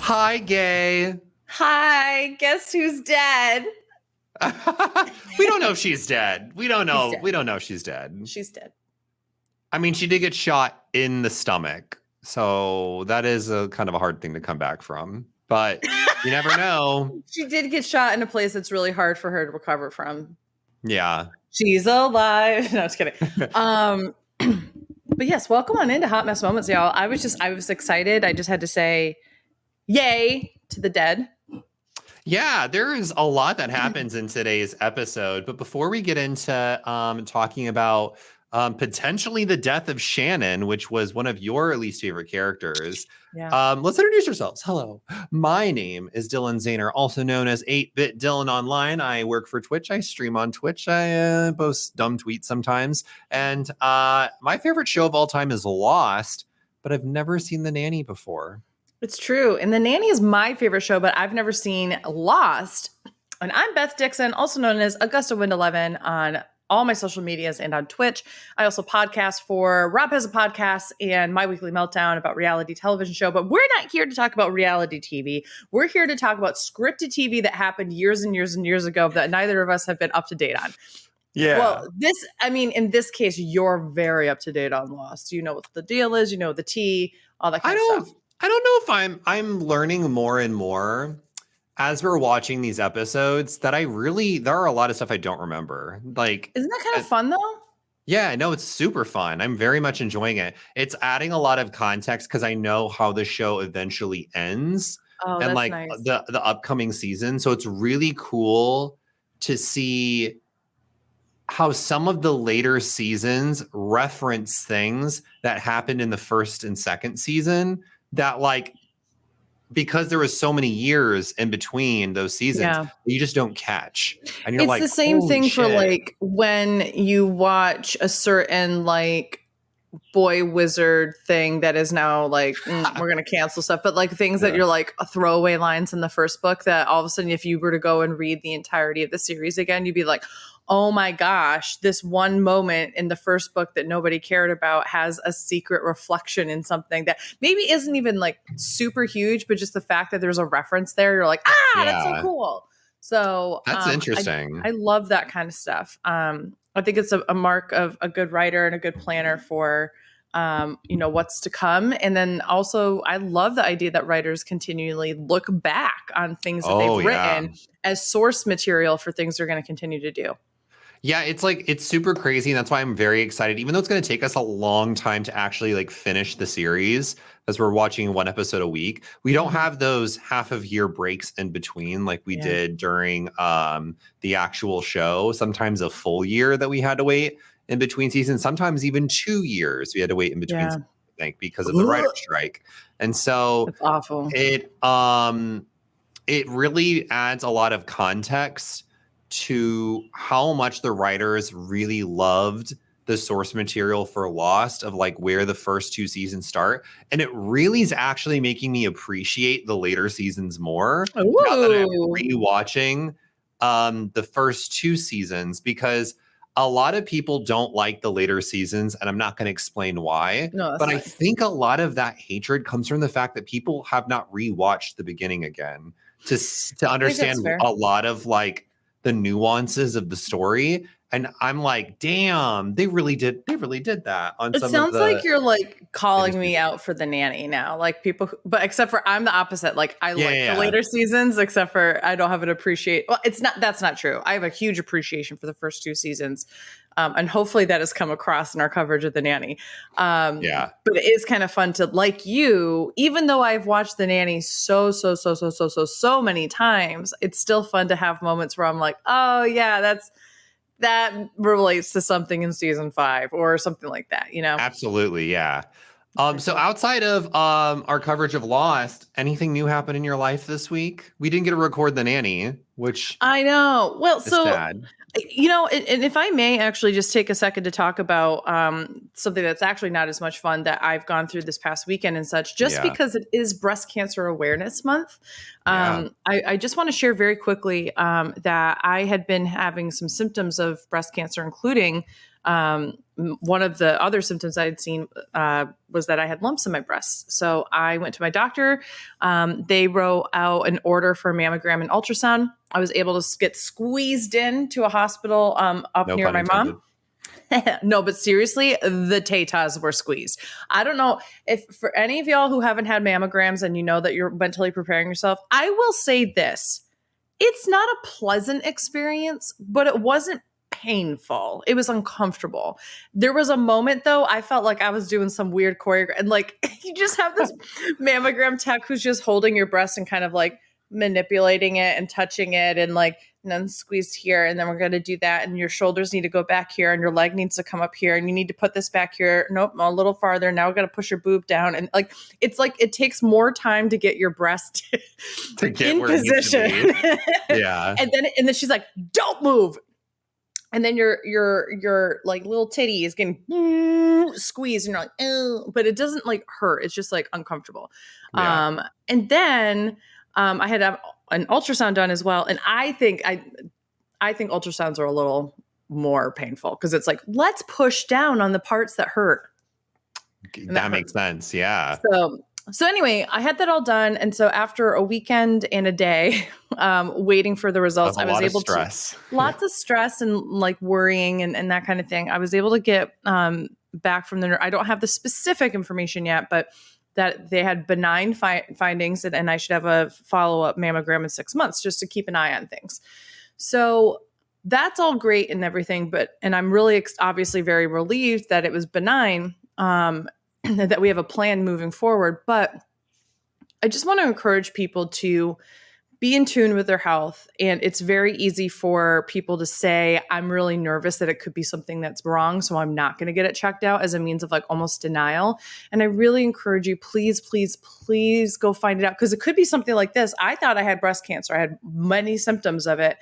Hi, gay. Hi, guess who's dead? We don't know if she's dead. We don't know. Dead. We don't know if she's dead. She's dead. I mean, she did get shot in the stomach. So that is a kind of a hard thing to come back from. But you never know. She did get shot in a place that's really hard for her to recover from. Yeah. She's alive. No, just kidding. But yes, welcome on into Hot Mess Moments, y'all. I was excited. I just had to say, yay to the dead. Yeah, there is a lot that happens in today's episode. But before we get into talking about potentially the death of Shannon, which was one of your least favorite characters, let's introduce ourselves. Hello, my name is Dylan Zahner, also known as 8-Bit Dylan Online. I work for Twitch. I stream on Twitch. I post dumb tweets sometimes. And my favorite show of all time is Lost, but I've never seen The Nanny before. It's true. And The Nanny is my favorite show, but I've never seen Lost. And I'm Beth Dixon, also known as Augusta Wind 11 on all my social medias and on Twitch. I also podcast for Rob Has a Podcast and My Weekly Meltdown about reality television show. But we're not here to talk about reality TV. We're here to talk about scripted TV that happened years and years and years ago that neither of us have been up to date on. Yeah. Well, in this case, you're very up to date on Lost. You know what the deal is. You know the tea, all that kind of stuff. I don't know if I'm learning more and more as we're watching these episodes that there are a lot of stuff I don't remember. Like, isn't that kind of fun though? Yeah, no, it's super fun. I'm very much enjoying it. It's adding a lot of context because I know how the show eventually ends and like nice. the upcoming season. So it's really cool to see how some of the later seasons reference things that happened in the first and second season that, like, because there was so many years in between those seasons, you just don't catch. And you're it's the same thing for like when you watch a certain like boy wizard thing that is now like, we're going to cancel stuff. But like things that you're like throwaway lines in the first book that all of a sudden, if you were to go and read the entirety of the series again, you'd be like, oh my gosh, this one moment in the first book that nobody cared about has a secret reflection in something that maybe isn't even like super huge, but just the fact that there's a reference there, you're like, that's so cool. So that's interesting. I love that kind of stuff. I think it's a mark of a good writer and a good planner for, what's to come. And then also I love the idea that writers continually look back on things that they've written as source material for things they're going to continue to do. Yeah, it's super crazy. And that's why I'm very excited, even though it's going to take us a long time to actually like finish the series as we're watching one episode a week. We don't have those half of year breaks in between like we did during the actual show. Sometimes a full year that we had to wait in between seasons, sometimes even 2 years we had to wait in between, I think, because of the writer's strike. And so it's awful. It really adds a lot of context to how much the writers really loved the source material for Lost, of like where the first 2 seasons start. And it really is actually making me appreciate the later seasons more. Now that I'm rewatching the first 2 seasons, because a lot of people don't like the later seasons, and I'm not going to explain why. But I think a lot of that hatred comes from the fact that people have not rewatched the beginning again to understand a lot of like the nuances of the story. And I'm like, damn, they really did that on some of the... It sounds like you're like calling me out for The Nanny now. Like people, but except for I'm the opposite. Like I like the later seasons, except for I don't have an appreciate. Well, that's not true. I have a huge appreciation for the first 2 seasons. And hopefully that has come across in our coverage of The Nanny. But it is kind of fun to, like you, even though I've watched The Nanny so many times, it's still fun to have moments where I'm like, oh yeah, that relates to something in season 5 or something like that, you know? Absolutely. Yeah. So outside of our coverage of Lost, anything new happened in your life this week? We didn't get to record The Nanny, which I know. Well, so sad. You know, and if I may actually just take a second to talk about something that's actually not as much fun that I've gone through this past weekend and such, just because it is Breast Cancer Awareness Month. I just want to share very quickly that I had been having some symptoms of breast cancer, including One of the other symptoms I had seen was that I had lumps in my breasts. So I went to my doctor. They wrote out an order for a mammogram and ultrasound. I was able to get squeezed into a hospital up No near pun my intended. mom. No, but seriously, the tatas were squeezed. I don't know if for any of y'all who haven't had mammograms and you know that you're mentally preparing yourself, I will say this. It's not a pleasant experience, but it wasn't painful. It was uncomfortable. There was a moment though, I felt like I was doing some weird choreography and like you just have this mammogram tech who's just holding your breast and kind of like manipulating it and touching it and like and then squeeze here and then we're going to do that and your shoulders need to go back here and your leg needs to come up here and you need to put this back here. Nope, a little farther. Now we're going to push your boob down and like it's like it takes more time to get your breast To get in where it needs to position. be. Yeah. and then she's like, "Don't move." And then your like little titty is getting squeezed and you're like, "Oh," but it doesn't like hurt. It's just like uncomfortable. Yeah. And then I had an ultrasound done as well. And I think ultrasounds are a little more painful because it's like, let's push down on the parts that hurt. That makes sense. Yeah. So anyway, I had that all done. And so after a weekend and a day waiting for the results, I was able to lots of stress and like worrying and that kind of thing. I was able to get back from I don't have the specific information yet, but that they had benign findings and I should have a follow-up mammogram in 6 months just to keep an eye on things. So that's all great and everything, and I'm really obviously very relieved that it was benign, that we have a plan moving forward. But I just want to encourage people to be in tune with their health. And it's very easy for people to say, I'm really nervous that it could be something that's wrong, so I'm not going to get it checked out, as a means of like almost denial. And I really encourage you, please, please, please go find it out. Because it could be something like this. I thought I had breast cancer. I had many symptoms of it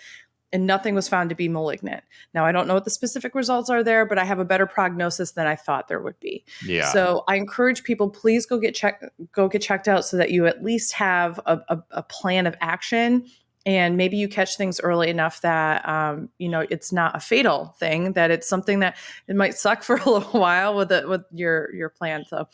and nothing was found to be malignant. Now, I don't know what the specific results are there, but I have a better prognosis than I thought there would be. Yeah. So I encourage people, please go get checked out so that you at least have a plan of action. And maybe you catch things early enough that, it's not a fatal thing, that it's something that it might suck for a little while with your plan. So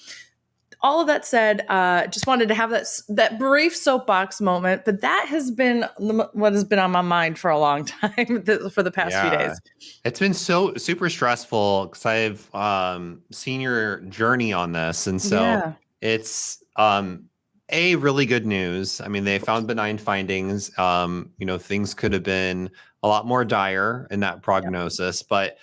all of that said, just wanted to have that brief soapbox moment, but that has been what has been on my mind for a long time for the past few days. It's been so super stressful because I've seen your journey on this. And so it's really good news. I mean, they found benign findings. Things could have been a lot more dire in that prognosis, but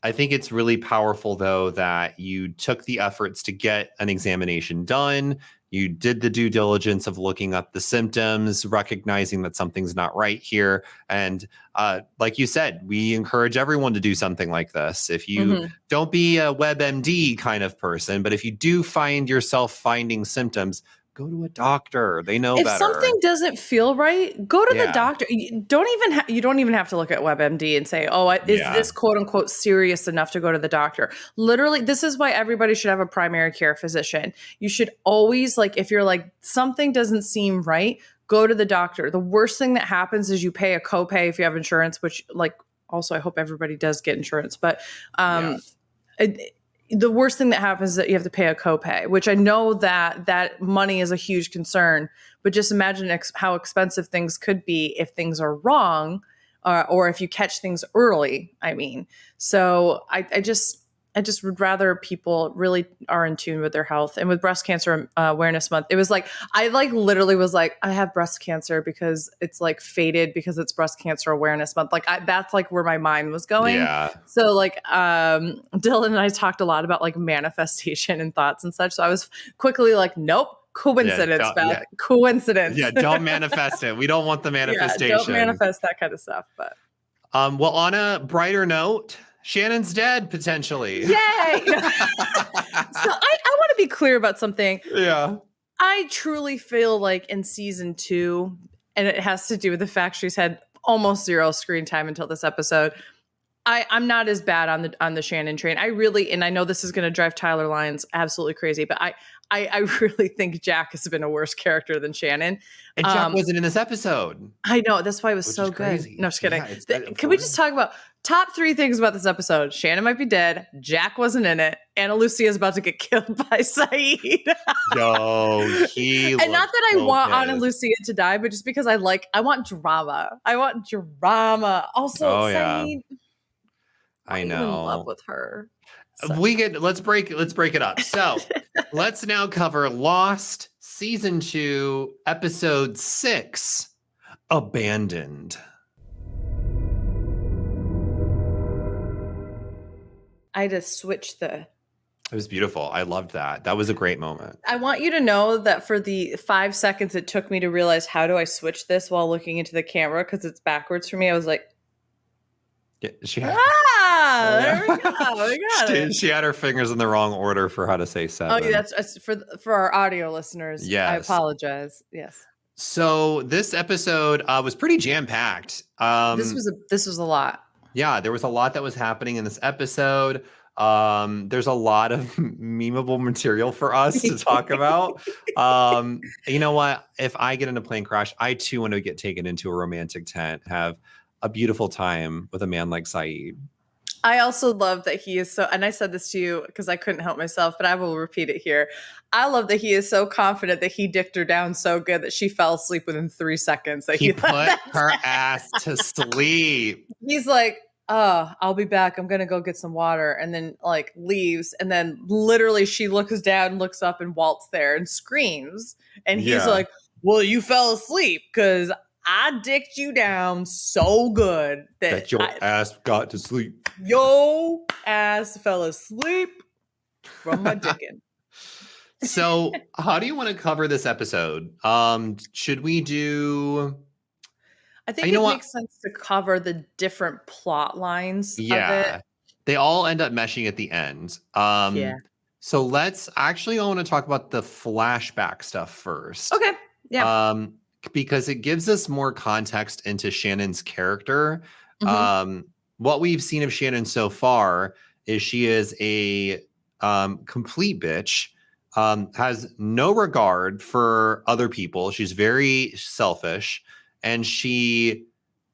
I think it's really powerful, though, that you took the efforts to get an examination done. You did the due diligence of looking up the symptoms, recognizing that something's not right here. And like you said, we encourage everyone to do something like this. If you don't be a WebMD kind of person, but if you do find yourself finding symptoms, go to a doctor. They know better. If something doesn't feel right, go to the doctor. You don't even have to look at WebMD and say, "Oh, is this quote unquote serious enough to go to the doctor?" Literally, this is why everybody should have a primary care physician. You should always, like, if you're like something doesn't seem right, go to the doctor. The worst thing that happens is you pay a copay if you have insurance, which, like, also I hope everybody does get insurance, but the worst thing that happens is that you have to pay a copay, which I know that money is a huge concern, but just imagine how expensive things could be if things are wrong, or if you catch things early. I mean, so I just would rather people really are in tune with their health. And with Breast Cancer Awareness Month, it was like, I like literally was like, I have breast cancer because it's like fated because it's Breast Cancer Awareness Month. Like that's like where my mind was going. Yeah. So like Dylan and I talked a lot about like manifestation and thoughts and such. So I was quickly like, nope. Coincidence, Beth. Coincidence. Yeah, don't manifest it. We don't want the manifestation. Don't manifest that kind of stuff. But well, on a brighter note, Shannon's dead, potentially. Yay! So I want to be clear about something. Yeah. I truly feel like in season 2, and it has to do with the fact she's had almost 0 screen time until this episode, I'm not as bad on the Shannon train. I really, and I know this is going to drive Tyler Lyons absolutely crazy, but I really think Jack has been a worse character than Shannon. And Jack wasn't in this episode. I know. That's why it was so good. No, just kidding. Yeah, Can we just talk about top 3 things about this episode. Shannon might be dead. Jack wasn't in it. Anna Lucia is about to get killed by Saeed. Yo, he and not that I want pissed. Anna Lucia to die, but just because I want drama. I want drama. Also, Saeed. I know. In love with her. So. Let's break it up. So let's now cover Lost Season 2, Episode 6, Abandoned. I just switched It was beautiful. I loved that. That was a great moment. I want you to know that for the 5 seconds it took me to realize how do I switch this while looking into the camera because it's backwards for me. I was like, yeah, there we go. We got it. She had her fingers in the wrong order for how to say 7. Oh, that's for our audio listeners. Yes. I apologize. Yes. So this episode was pretty jam-packed. This was a lot. Yeah, there was a lot that was happening in this episode. There's a lot of memeable material for us to talk about. You know what? If I get in a plane crash, I too want to get taken into a romantic tent, have a beautiful time with a man like Saeed. I also love that he is so, and I said this to you because I couldn't help myself, but I will repeat it here. I love that he is so confident that he dicked her down so good that she fell asleep within 3 seconds. That he put her ass to sleep. He's like, oh, I'll be back. I'm going to go get some water. And then like leaves. And then literally she looks down, looks up and Walt's there and screams. And he's like, well, you fell asleep because I dicked you down so good that your ass got to sleep. Yo ass fell asleep from my dicking. So how do you want to cover this episode? Should we do... I think it makes sense to cover the different plot lines of it. They all end up meshing at the end. So let's I want to talk about the flashback stuff first. Okay. Yeah. Because it gives us more context into Shannon's character. Mm-hmm. What we've seen of Shannon so far is she is a complete bitch, has no regard for other people. She's very selfish, and she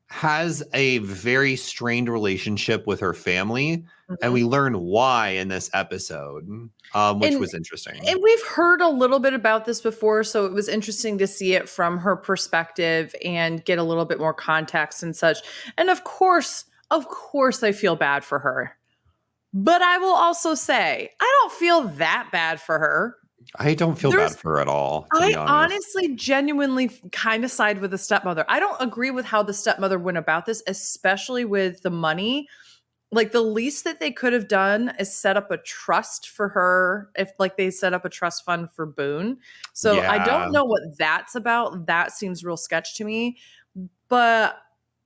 has a very strained relationship with her family. Mm-hmm. And we learn why in this episode, which was interesting. And we've heard a little bit about this before, so it was interesting to see it from her perspective and get a little bit more context and such. And of course, I feel bad for her. But I will also say, I don't feel that bad for her. I don't feel bad for her at all. I honestly, genuinely kind of side with the stepmother. I don't agree with how the stepmother went about this, especially with the money. Like the least that they could have done is set up a trust for her if like they set up a trust fund for Boone. So I don't know what that's about. That seems real sketch to me. But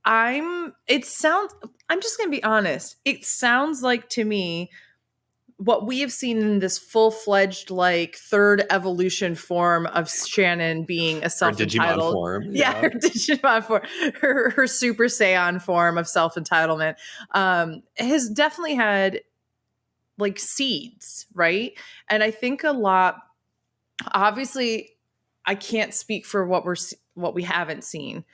I'm just going to be honest. It sounds like to me what we have seen in this full-fledged, like, third evolution form of Shannon being a self-entitled... Digimon form. Yeah, her Digimon form. Her Super Saiyan form of self-entitlement has definitely had, like, seeds, right? And I think a lot... Obviously, I can't speak for what we haven't seen.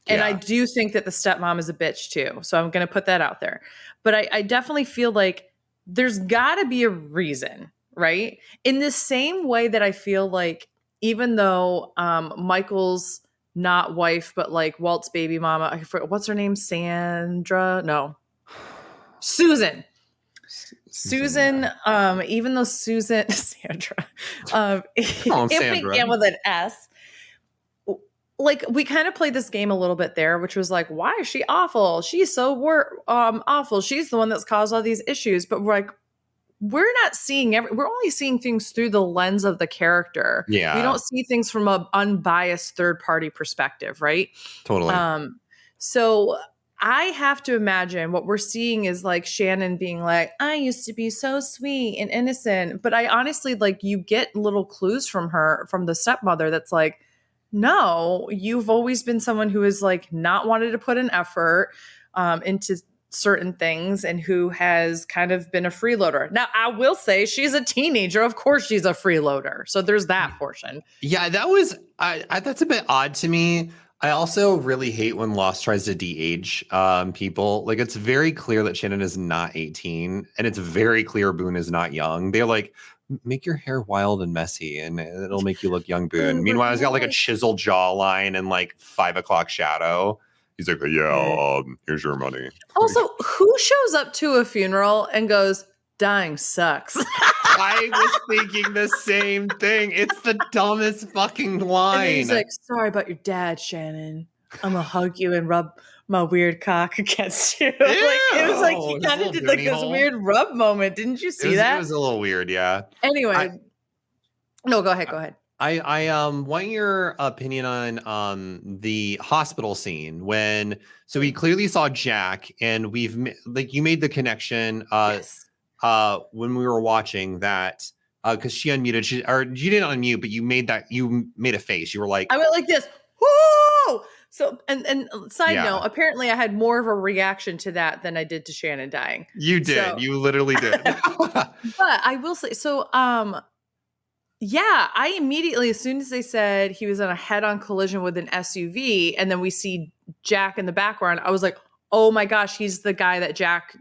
And I do think that the stepmom is a bitch, too. So I'm going to put that out there. But I definitely feel like there's got to be a reason, right? In the same way that I feel like even though Michael's not wife, but like Walt's baby mama, I forget, what's her name? Sandra? No. Susan. Susan, even though Susan, Sandra, it began with an S. Like we kind of played this game a little bit there, which was like, why is she awful? She's so awful. She's the one that's caused all these issues. But we're not seeing we're only seeing things through the lens of the character. Yeah. We don't see things from an unbiased third party perspective, right? Totally. So I have to imagine what we're seeing is like Shannon being like, I used to be so sweet and innocent. But I honestly like you get little clues from her, from the stepmother that's like, no, you've always been someone who has like not wanted to put an effort into certain things and who has kind of been a freeloader. Now, I will say she's a teenager. Of course, she's a freeloader. So there's that portion. Yeah, that was that's a bit odd to me. I also really hate when Lost tries to de-age people. Like, it's very clear that Shannon is not 18, and it's very clear Boone is not young. They're like, make your hair wild and messy, and it'll make you look young, Boone. Meanwhile, he's got like a chiseled jawline and like 5 o'clock shadow. He's like, yeah, here's your money. Also, who shows up to a funeral and goes, dying sucks? I was thinking the same thing. It's the dumbest fucking line. And he's like, sorry about your dad, Shannon. I'm gonna hug you and rub my weird cock against you. Like, it was like he kind of did like this weird rub moment. Didn't you see that? It was a little weird, yeah. Anyway, no, go ahead. I want your opinion on the hospital scene when we clearly saw Jack, and you made the connection when we were watching that because she unmuted, or you didn't unmute, but you made a face. You were like, I went like this. Whoa! So and side note, apparently I had more of a reaction to that than I did to Shannon dying. You did. You literally did. But I will say, so yeah, I immediately, as soon as they said he was in a head-on collision with an SUV, and then we see Jack in the background, I was like, oh my gosh, he's the guy that Jack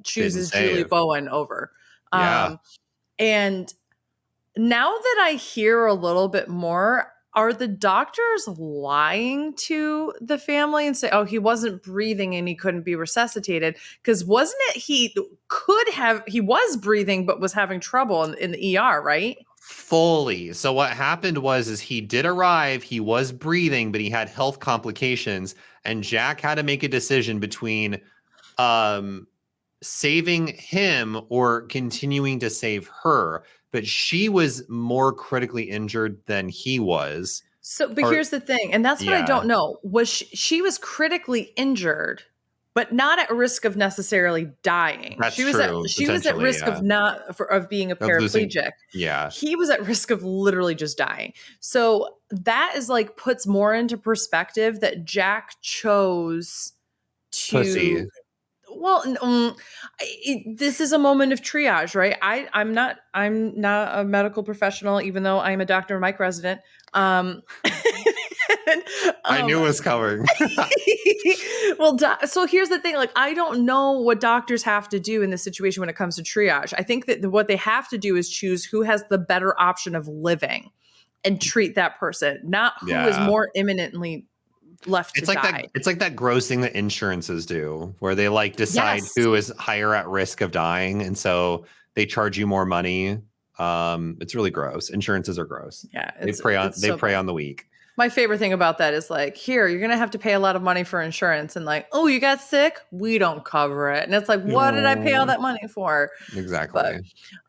chooses Julie Bowen over. Yeah. And now that I hear a little bit more, are the doctors lying to the family and say, oh, he wasn't breathing and he couldn't be resuscitated? Because wasn't it he was breathing but was having trouble in the ER, right? Fully. So what happened was he did arrive, he was breathing, but he had health complications, and Jack had to make a decision between saving him or continuing to save her. But she was more critically injured than he was. So, but here's the thing, and that's what I don't know. Was she was critically injured, but not at risk of necessarily dying. That's she was true. She was at risk of of being a paraplegic. He was at risk of literally just dying. So that is like puts more into perspective that Jack chose to. Pussy. Well, this is a moment of triage, right? I'm not a medical professional, even though I'm a Dr. Mike resident. I knew it was coming. Well, so here's the thing. Like, I don't know what doctors have to do in this situation when it comes to triage. I think that what they have to do is choose who has the better option of living and treat that person, not who is more imminently left to die. It's like that gross thing that insurances do, where they like decide who is higher at risk of dying, and so they charge you more money. It's really gross. Insurances are gross. Yeah, they prey on the weak. My favorite thing about that is like, here, you're gonna have to pay a lot of money for insurance, and like, oh, you got sick, we don't cover it, and it's like, what did I pay all that money for? Exactly.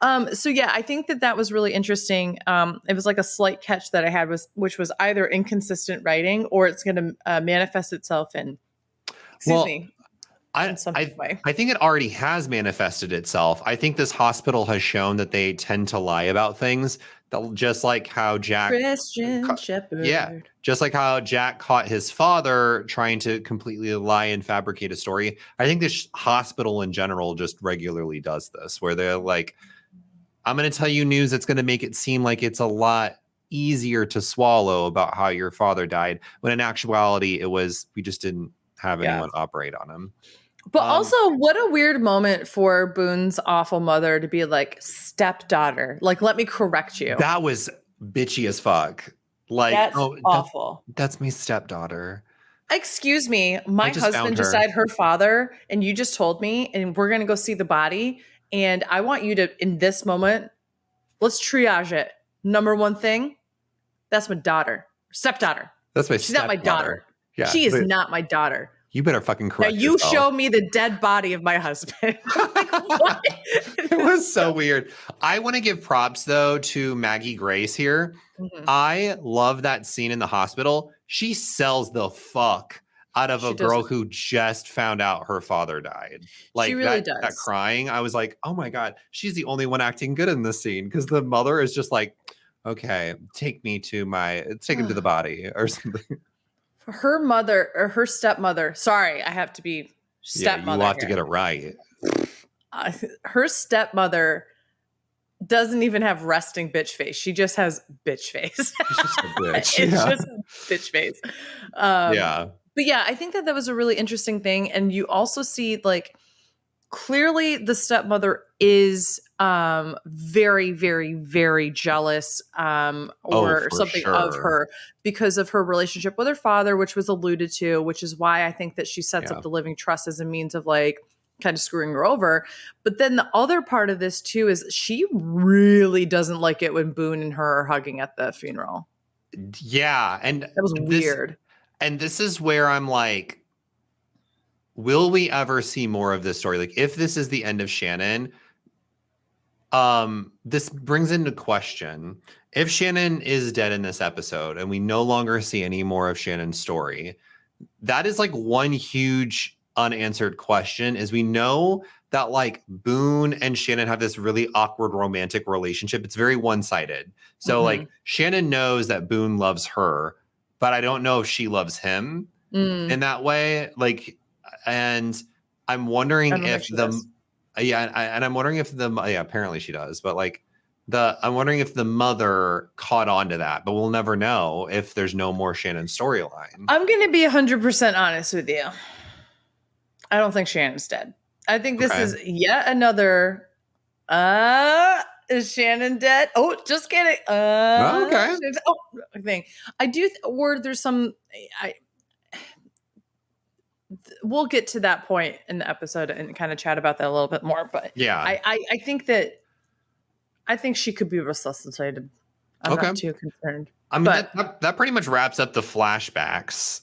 But, so yeah, I think that was really interesting. It was like a slight catch that I had which was either inconsistent writing or it's going to manifest itself in. I think it already has manifested itself. I think this hospital has shown that they tend to lie about things. Just like how Jack Christian Shepherd. Yeah. Just like how Jack caught his father trying to completely lie and fabricate a story. I think this hospital in general just regularly does this, where they're like, I'm going to tell you news that's going to make it seem like it's a lot easier to swallow about how your father died, when in actuality we just didn't have anyone operate on him. But also, what a weird moment for Boone's awful mother to be like, stepdaughter. Like, let me correct you. That was bitchy as fuck. Like, that's awful. That's my stepdaughter. Excuse me. My husband just died her father, and you just told me, and we're going to go see the body. And I want you to, in this moment, let's triage it. Number one thing, that's my daughter. Stepdaughter. That's my She's not my daughter. Yeah, she is not my daughter. You better fucking correct yourself. You show me the dead body of my husband. Like, what? It was so weird. I want to give props, though, to Maggie Grace here. Mm-hmm. I love that scene in the hospital. She sells the fuck out of a girl who just found out her father died. Like, she really does. That crying, I was like, oh my God, she's the only one acting good in this scene, because the mother is just like, okay, take him to the body or something. Her mother or her stepmother. Sorry, I have to be stepmother. You have to get it right. Her stepmother doesn't even have resting bitch face. She just has bitch face. She's just a bitch. It's just bitch face. Yeah. But yeah, I think that was a really interesting thing. And you also see like clearly the stepmother is very, very, very jealous or something of her because of her relationship with her father, which was alluded to, which is why I think that she sets up the living trust as a means of like kind of screwing her over. But then the other part of this too is she really doesn't like it when Boone and her are hugging at the funeral. Yeah. And that was weird. And this is where I'm like, will we ever see more of this story? Like, if this is the end of Shannon, this brings into question, if Shannon is dead in this episode and we no longer see any more of Shannon's story, that is like one huge unanswered question. Is we know that like Boone and Shannon have this really awkward romantic relationship. It's very one-sided. So like Shannon knows that Boone loves her, but I don't know if she loves him in that way. Like, and I'm wondering if I'm wondering if apparently she does, but like I'm wondering if the mother caught on to that, but we'll never know if there's no more Shannon storyline. I'm going to be 100% honest with you. I don't think Shannon's dead. I think this is yet another, is Shannon dead? Oh, just kidding. Okay. Thing. I do, or there's some, we'll get to that point in the episode and kind of chat about that a little bit more. But yeah, I think she could be resuscitated. I'm not too concerned. I mean, that pretty much wraps up the flashbacks.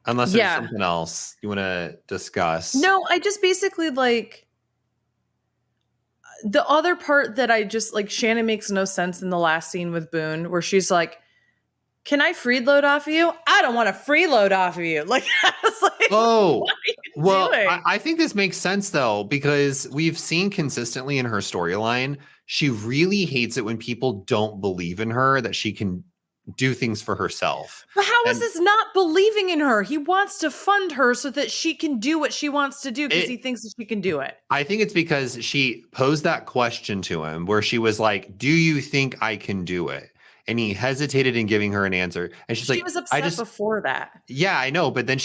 Unless there's something else you want to discuss. No, I just basically like the other part that I just like, Shannon makes no sense in the last scene with Boone where she's like, can I freeload off of you? I don't want to freeload off of you. Like, I was like, oh, well, I think this makes sense though, because we've seen consistently in her storyline, she really hates it when people don't believe in her that she can do things for herself. But how is this not believing in her? He wants to fund her so that she can do what she wants to do because he thinks that she can do it. I think it's because she posed that question to him where she was like, do you think I can do it? And he hesitated in giving her an answer. And she's like, she was upset before that. Yeah, I know. But then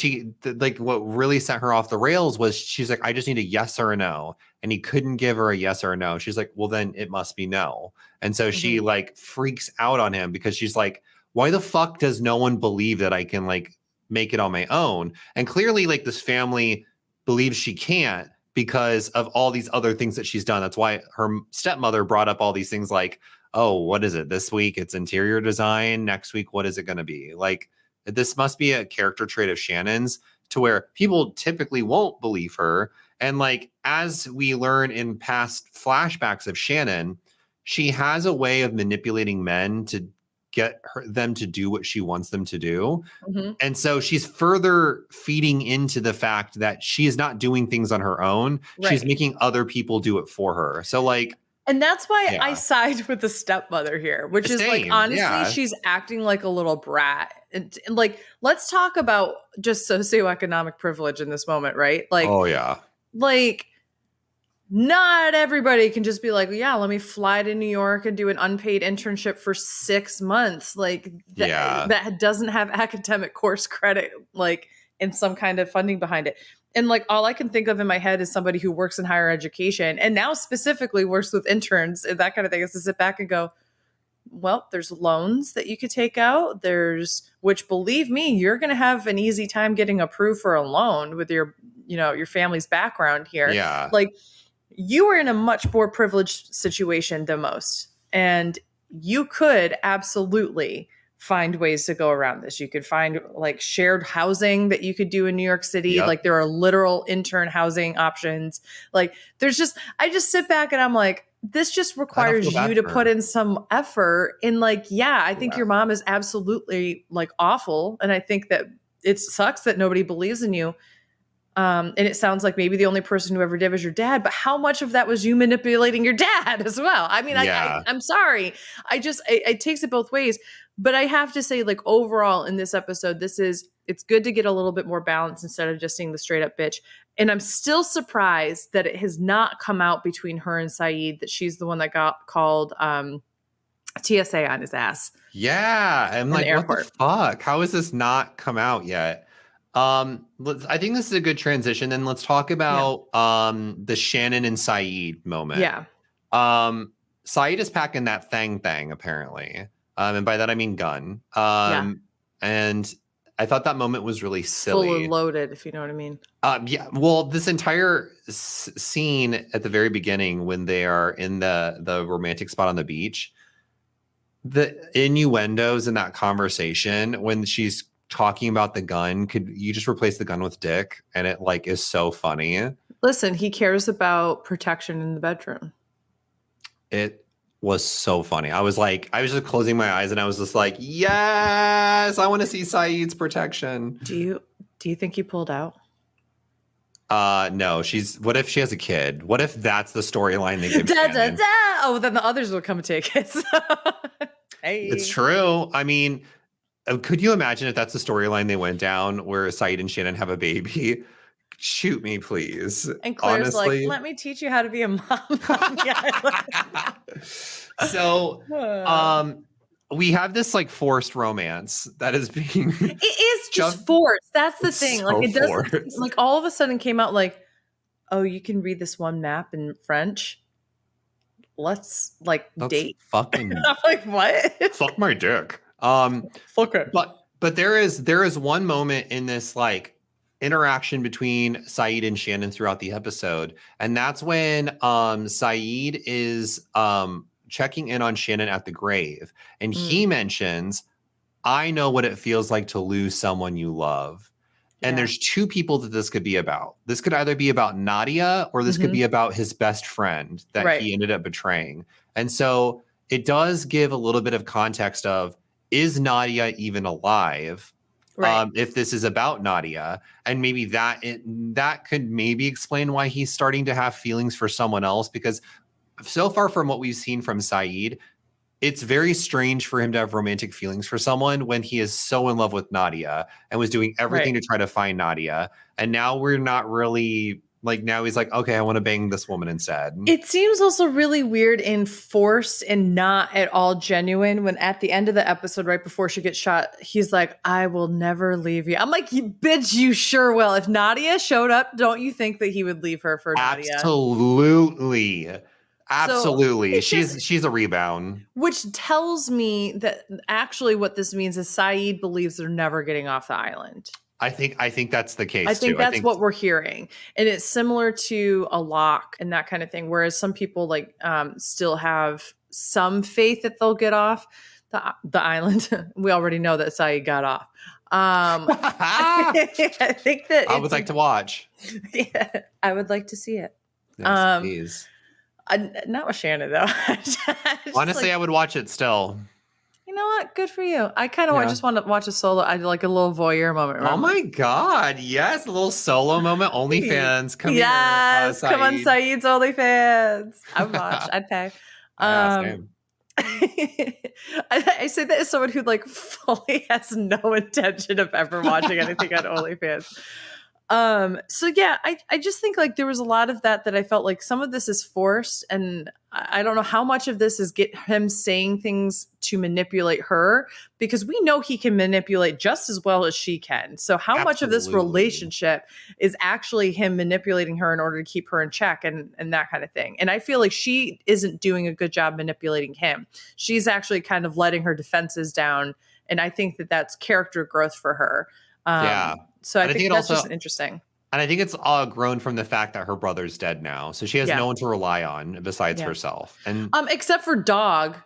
like what really set her off the rails was she's like, I just need a yes or a no. And he couldn't give her a yes or a no. She's like, well, then it must be no. And so she like freaks out on him because she's like, why the fuck does no one believe that I can like make it on my own? And clearly like this family believes she can't because of all these other things that she's done. That's why her stepmother brought up all these things like, oh, what is it? This week it's interior design. Next week, what is it going to be? Like, this must be a character trait of Shannon's to where people typically won't believe her. And like, as we learn in past flashbacks of Shannon, she has a way of manipulating men to get them to do what she wants them to do. And so she's further feeding into the fact that she is not doing things on her own. Right. She's making other people do it for her. So like, and that's why I side with the stepmother here, which is like, honestly, she's acting like a little brat. And like, let's talk about just socioeconomic privilege in this moment, right? Like, oh yeah. Like, not everybody can just be like, yeah, let me fly to New York and do an unpaid internship for 6 months. Like that doesn't have academic course credit, like in some kind of funding behind it. And like, all I can think of in my head is somebody who works in higher education and now specifically works with interns and that kind of thing, is to sit back and go, well, there's loans that you could take out. Which believe me, you're going to have an easy time getting approved for a loan with your family's background here. Yeah. Like, you are in a much more privileged situation than most. And you could absolutely find ways to go around this. You could find like shared housing that you could do in New York City. Yep. Like, there are literal intern housing options. Like, I just sit back and I'm like, this just requires you to put in some effort. And like, I think your mom is absolutely like awful. And I think that it sucks that nobody believes in you. And it sounds like maybe the only person who ever did was your dad, but how much of that was you manipulating your dad as well? I mean, I'm sorry. It takes it both ways, but I have to say, like, overall in this episode, it's good to get a little bit more balance instead of just seeing the straight up bitch. And I'm still surprised that it has not come out between her and Saeed that she's the one that got called TSA on his ass. Yeah. I'm like, what the fuck? How has this not come out yet? I think this is a good transition. Then let's talk about the Shannon and Saeed moment. Yeah. Saeed is packing that thing apparently. And by that I mean gun. And I thought that moment was really silly. Fully loaded, if you know what I mean. Yeah. Well, this entire scene at the very beginning when they are in the romantic spot on the beach, the innuendos in that conversation when she's talking about the gun, could you just replace the gun with dick? And it like is so funny. Listen, he cares about protection in the bedroom. It was so funny. I was just closing my eyes and I was just like, yes, I want to see Saeed's protection. Do you think he pulled out? No, what if she has a kid? What if that's the storyline they give Shannon? Oh, then the others will come take it. Hey. It's true. I mean, could you imagine if that's the storyline they went down where Saeed and Shannon have a baby? Shoot me, please. And Claire's honestly. Like, let me teach you how to be a mom. So, we have this like forced romance that is being. It is just forced. That's the thing. So like it doesn't. Like all of a sudden came out like, oh, you can read this one map in French. Let's date. Fucking. I'm like, what? Fuck my dick. Fuck it. But there is one moment in this like interaction between Saeed and Shannon throughout the episode, and that's when Saeed is checking in on Shannon at the grave, and he mentions, I know what it feels like to lose someone you love. And there's two people that this could be about. This could either be about Nadia or this could be about his best friend that he ended up betraying. And so it does give a little bit of context of, is Nadia even alive? If this is about Nadia, and maybe that could maybe explain why he's starting to have feelings for someone else, because so far from what we've seen from Saeed, it's very strange for him to have romantic feelings for someone when he is so in love with Nadia and was doing everything to try to find Nadia. And now we're not really like, now he's like, okay, I want to bang this woman instead. It seems also really weird and forced and not at all genuine when at the end of the episode, right before she gets shot, he's like, I will never leave you. I'm like, bitch, you sure will. If Nadia showed up, don't you think that he would leave her for Nadia? Absolutely. So she's a rebound. Which tells me that actually what this means is Saeed believes they're never getting off the island. I think that's the case. I think that's what we're hearing. And it's similar to a lock and that kind of thing. Whereas some people still have some faith that they'll get off the island. We already know that Saeed got off. I think that I would like to watch. Yeah, I would like to see it. Yes, please. Not with Shannon though. Honestly, I would watch it still. You know what? Good for you. I kind of just want to watch a solo. I like a little voyeur moment. Remember? Oh my God. Yes. A little solo moment. OnlyFans. Come here. Come on, Saeed's OnlyFans. I would watch. I'd pay. I say that as someone who fully has no intention of ever watching anything on OnlyFans. So yeah, I just think there was a lot of that I felt like some of this is forced, and I don't know how much of this is him saying things to manipulate her, because we know he can manipulate just as well as she can. So how much of this relationship is actually him manipulating her in order to keep her in check and that kind of thing? And I feel like she isn't doing a good job manipulating him. She's actually kind of letting her defenses down. And I think that that's character growth for her. So I think that's just interesting. And I think it's all grown from the fact that her brother's dead now. So she has no one to rely on besides herself. And except for Dog,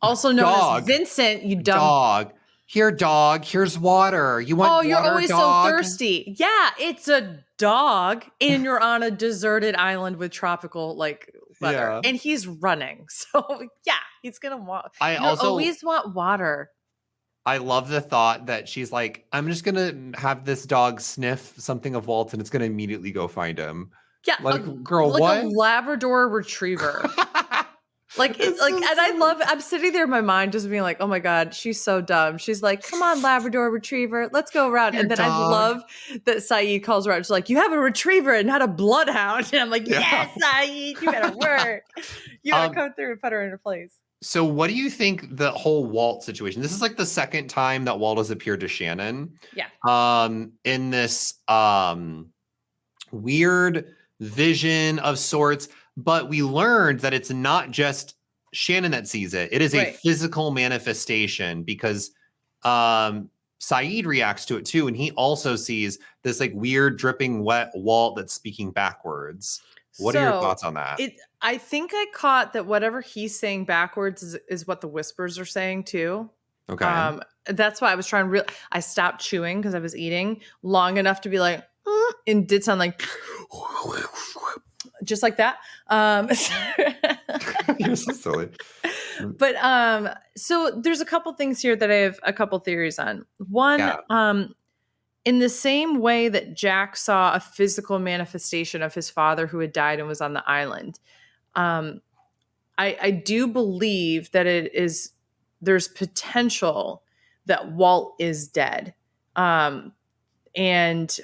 also known as Vincent, you dumb dog. Here, dog, here's water. You want water, you're always dog? So thirsty. Yeah, it's a dog, and you're on a deserted island with tropical weather. Yeah. And he's running. So yeah, he's gonna want. I always want water. I love the thought that she's like, I'm just gonna have this dog sniff something of Walt's and it's gonna immediately go find him. Yeah, like, girl, like what? a Labrador Retriever. Like, and I love, I'm sitting there in my mind just being like, oh my God, she's so dumb. She's like, come on, Labrador Retriever, let's go around. And then I love that Saeed calls her out. She's like, you have a retriever and not a bloodhound. And I'm like, yes, Saeed, you better work. You gotta come through and put her in her place. So what do you think the whole Walt situation? This is like the second time that Walt has appeared to Shannon. Yeah. In this weird vision of sorts. But we learned that it's not just Shannon that sees it. It is a physical manifestation because Saeed reacts to it too. And he also sees this like weird dripping wet Walt that's speaking backwards. What are your thoughts on that? I think I caught that whatever he's saying backwards is what the whispers are saying too. Okay. That's why I was trying to I stopped chewing because I was eating long enough to be like, and did sound like just like that. You're so silly. But so there's a couple things here that I have a couple theories on. One, in the same way that Jack saw a physical manifestation of his father who had died and was on the island, I do believe that there's potential that Walt is dead. And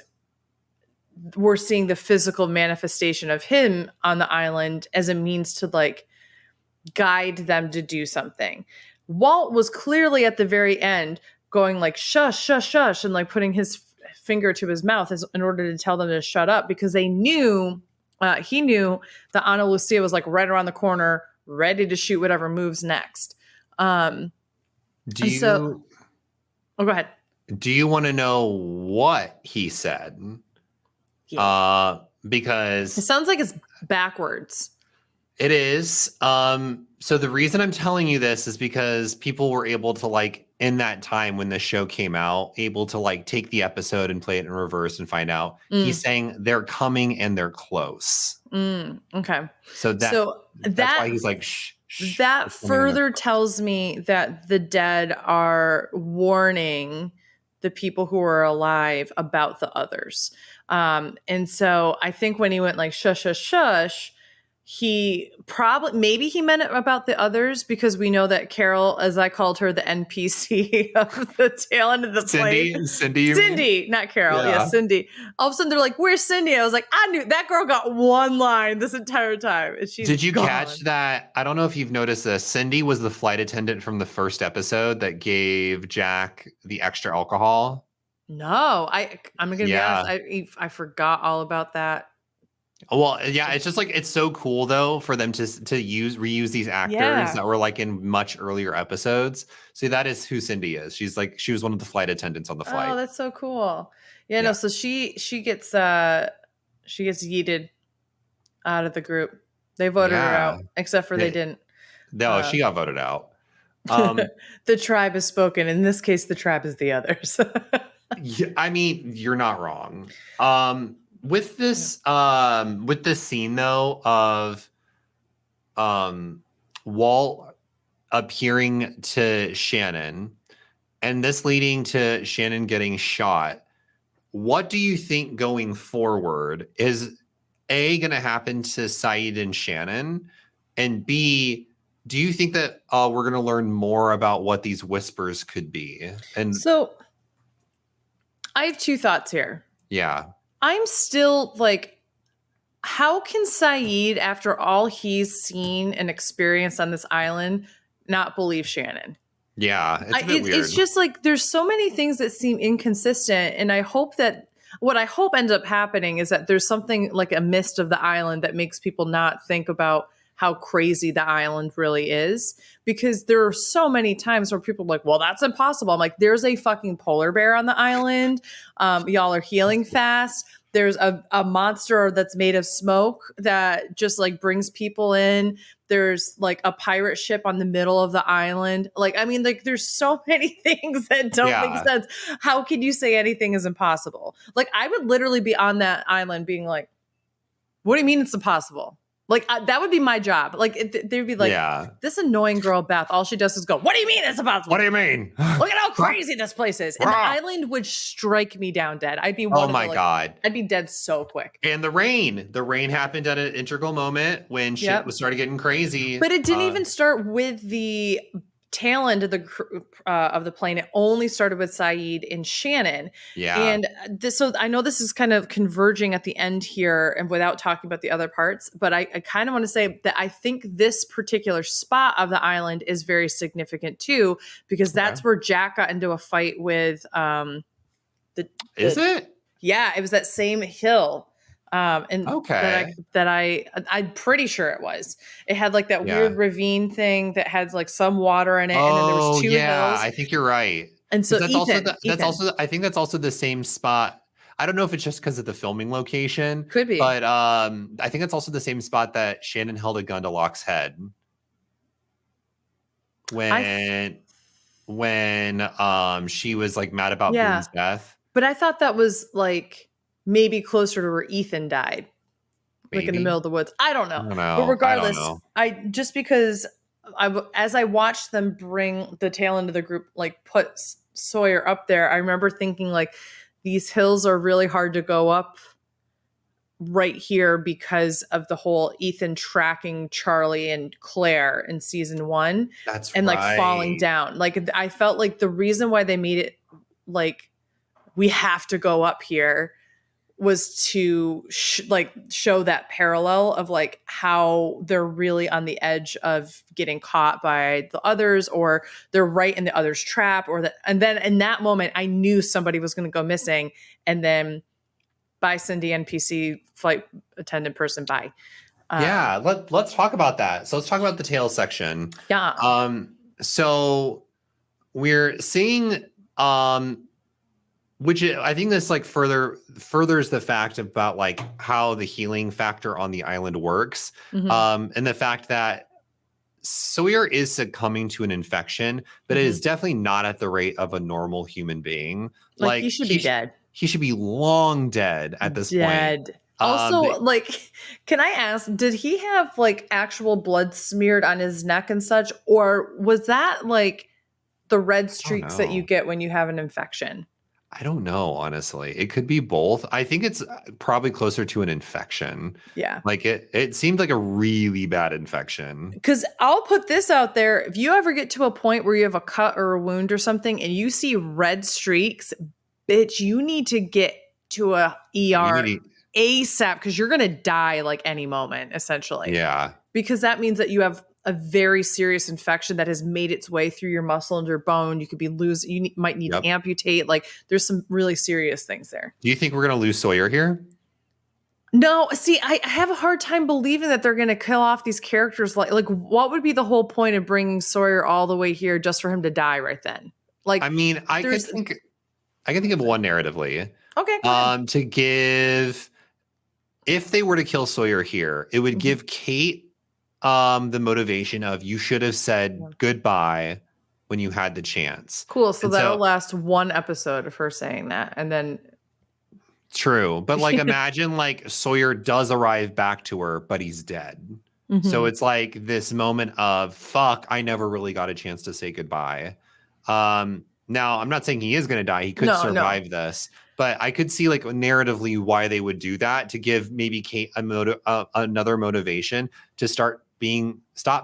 we're seeing the physical manifestation of him on the island as a means to like guide them to do something. Walt was clearly at the very end going like, shush, shush, shush, and like putting his finger to his mouth in order to tell them to shut up because they knew, he knew that Ana Lucia was like right around the corner, ready to shoot whatever moves next. Oh, go ahead. Do you want to know what he said? Yeah. Because it sounds like it's backwards. It is. So the reason I'm telling you this is because people were able to like in that time when the show came out, able to like take the episode and play it in reverse and find out. He's saying they're coming and they're close. Okay. So that's why he's like, shh. That further tells me that the dead are warning the people who are alive about the others. And so I think when he went like, shush, shush, shush, he maybe he meant it about the others because we know that Carol, as I called her, the NPC of the tail end of the plane. Cindy, not Carol. Yeah, Cindy. All of a sudden they're like, where's Cindy? I was like, I knew that girl got one line this entire time. And she's Did you gone. catch that? I don't know if you've noticed this. Cindy was the flight attendant from the first episode that gave Jack the extra alcohol. No, I'm going to be honest. I forgot all about that. Well, yeah, it's just like it's so cool though for them to reuse these actors that were like in much earlier episodes. So that is who Cindy is. She was one of the flight attendants on the flight. Oh, that's so cool. Yeah. No, so she gets yeeted out of the group. They voted her out, except for they didn't. No, she got voted out. The tribe has spoken. In this case, the tribe is the others. Yeah, I mean, you're not wrong. With this scene though of Walt appearing to Shannon and this leading to Shannon getting shot, what do you think going forward is going to happen to Saeed and Shannon? And B, do you think that we're going to learn more about what these whispers could be? And so I have two thoughts here. Yeah. I'm still like, how can Saeed, after all he's seen and experienced on this island, not believe Shannon? Yeah, it's a bit weird. It's just like there's so many things that seem inconsistent, and I hope that what I hope ends up happening is that there's something like a mist of the island that makes people not think about how crazy the island really is, because there are so many times where people are like, well, that's impossible. I'm like, there's a fucking polar bear on the island. Y'all are healing fast. There's a monster that's made of smoke that just like brings people in. There's like a pirate ship on the middle of the island. Like, I mean, like there's so many things that don't make sense. How can you say anything is impossible? Like I would literally be on that island being like, what do you mean it's impossible? Like that would be my job. Like they'd be like, this annoying girl, Beth, all she does is go, what do you mean it's impossible? What do you mean? Look at how crazy this place is. And the island would strike me down dead. I'd be oh my God. I'd be dead so quick. And the rain happened at an integral moment when shit was started getting crazy. But it didn't even start with the tail end of the plane. It only started with Saeed and Shannon. Yeah. And so I know this is kind of converging at the end here and without talking about the other parts, but I kind of want to say that I think this particular spot of the island is very significant too, because that's where Jack got into a fight with Is it? Yeah, it was that same hill. And I'm pretty sure it was. It had like that weird ravine thing that had like some water in it, and then there was two hills. I think you're right. And so I think that's also the same spot. I don't know if it's just because of the filming location. Could be. But I think it's also the same spot that Shannon held a gun to Locke's head. When she was like mad about Boone's death. But I thought that was like maybe closer to where Ethan died. Like in the middle of the woods. I don't know. But regardless, just because as I watched them bring the tail end of the group, like put Sawyer up there, I remember thinking like these hills are really hard to go up right here because of the whole Ethan tracking Charlie and Claire in season 1. And like falling down. Like I felt like the reason why they made it like we have to go up here was to show that parallel of like how they're really on the edge of getting caught by the others, or they're right in the other's trap, and then in that moment I knew somebody was going to go missing, and then bye Cindy, NPC flight attendant person, bye. Let's talk about that. So let's talk about the tail section. So we're seeing which I think this like furthers the fact about like how the healing factor on the island works. And the fact that Sawyer is succumbing to an infection, but it is definitely not at the rate of a normal human being. Like he should be dead. He should be long dead at this point. Also, like, can I ask, did he have like actual blood smeared on his neck and such? Or was that like the red streaks that you get when you have an infection? I don't know, honestly. It could be both. I think it's probably closer to an infection. Yeah. Like it seemed like a really bad infection. Because I'll put this out there. If you ever get to a point where you have a cut or a wound or something and you see red streaks, bitch, you need to get to a ER ASAP, because you're going to die like any moment, essentially. Yeah. Because that means that you have a very serious infection that has made its way through your muscle and your bone. You could be you might need to amputate. Like there's some really serious things there. Do you think we're going to lose Sawyer here? No, see, I have a hard time believing that they're going to kill off these characters. Like what would be the whole point of bringing Sawyer all the way here just for him to die right then? Like, I mean, I can think of one narratively. Okay. To give, if they were to kill Sawyer here, it would give Kate the motivation of you should have said goodbye when you had the chance. Cool. So that'll last one episode of her saying that, and then true. But like imagine like Sawyer does arrive back to her, but he's dead. So it's like this moment of fuck, I never really got a chance to say goodbye. Now I'm not saying he is going to die. He could survive this. But I could see like narratively why they would do that, to give maybe Kate another motivation to stop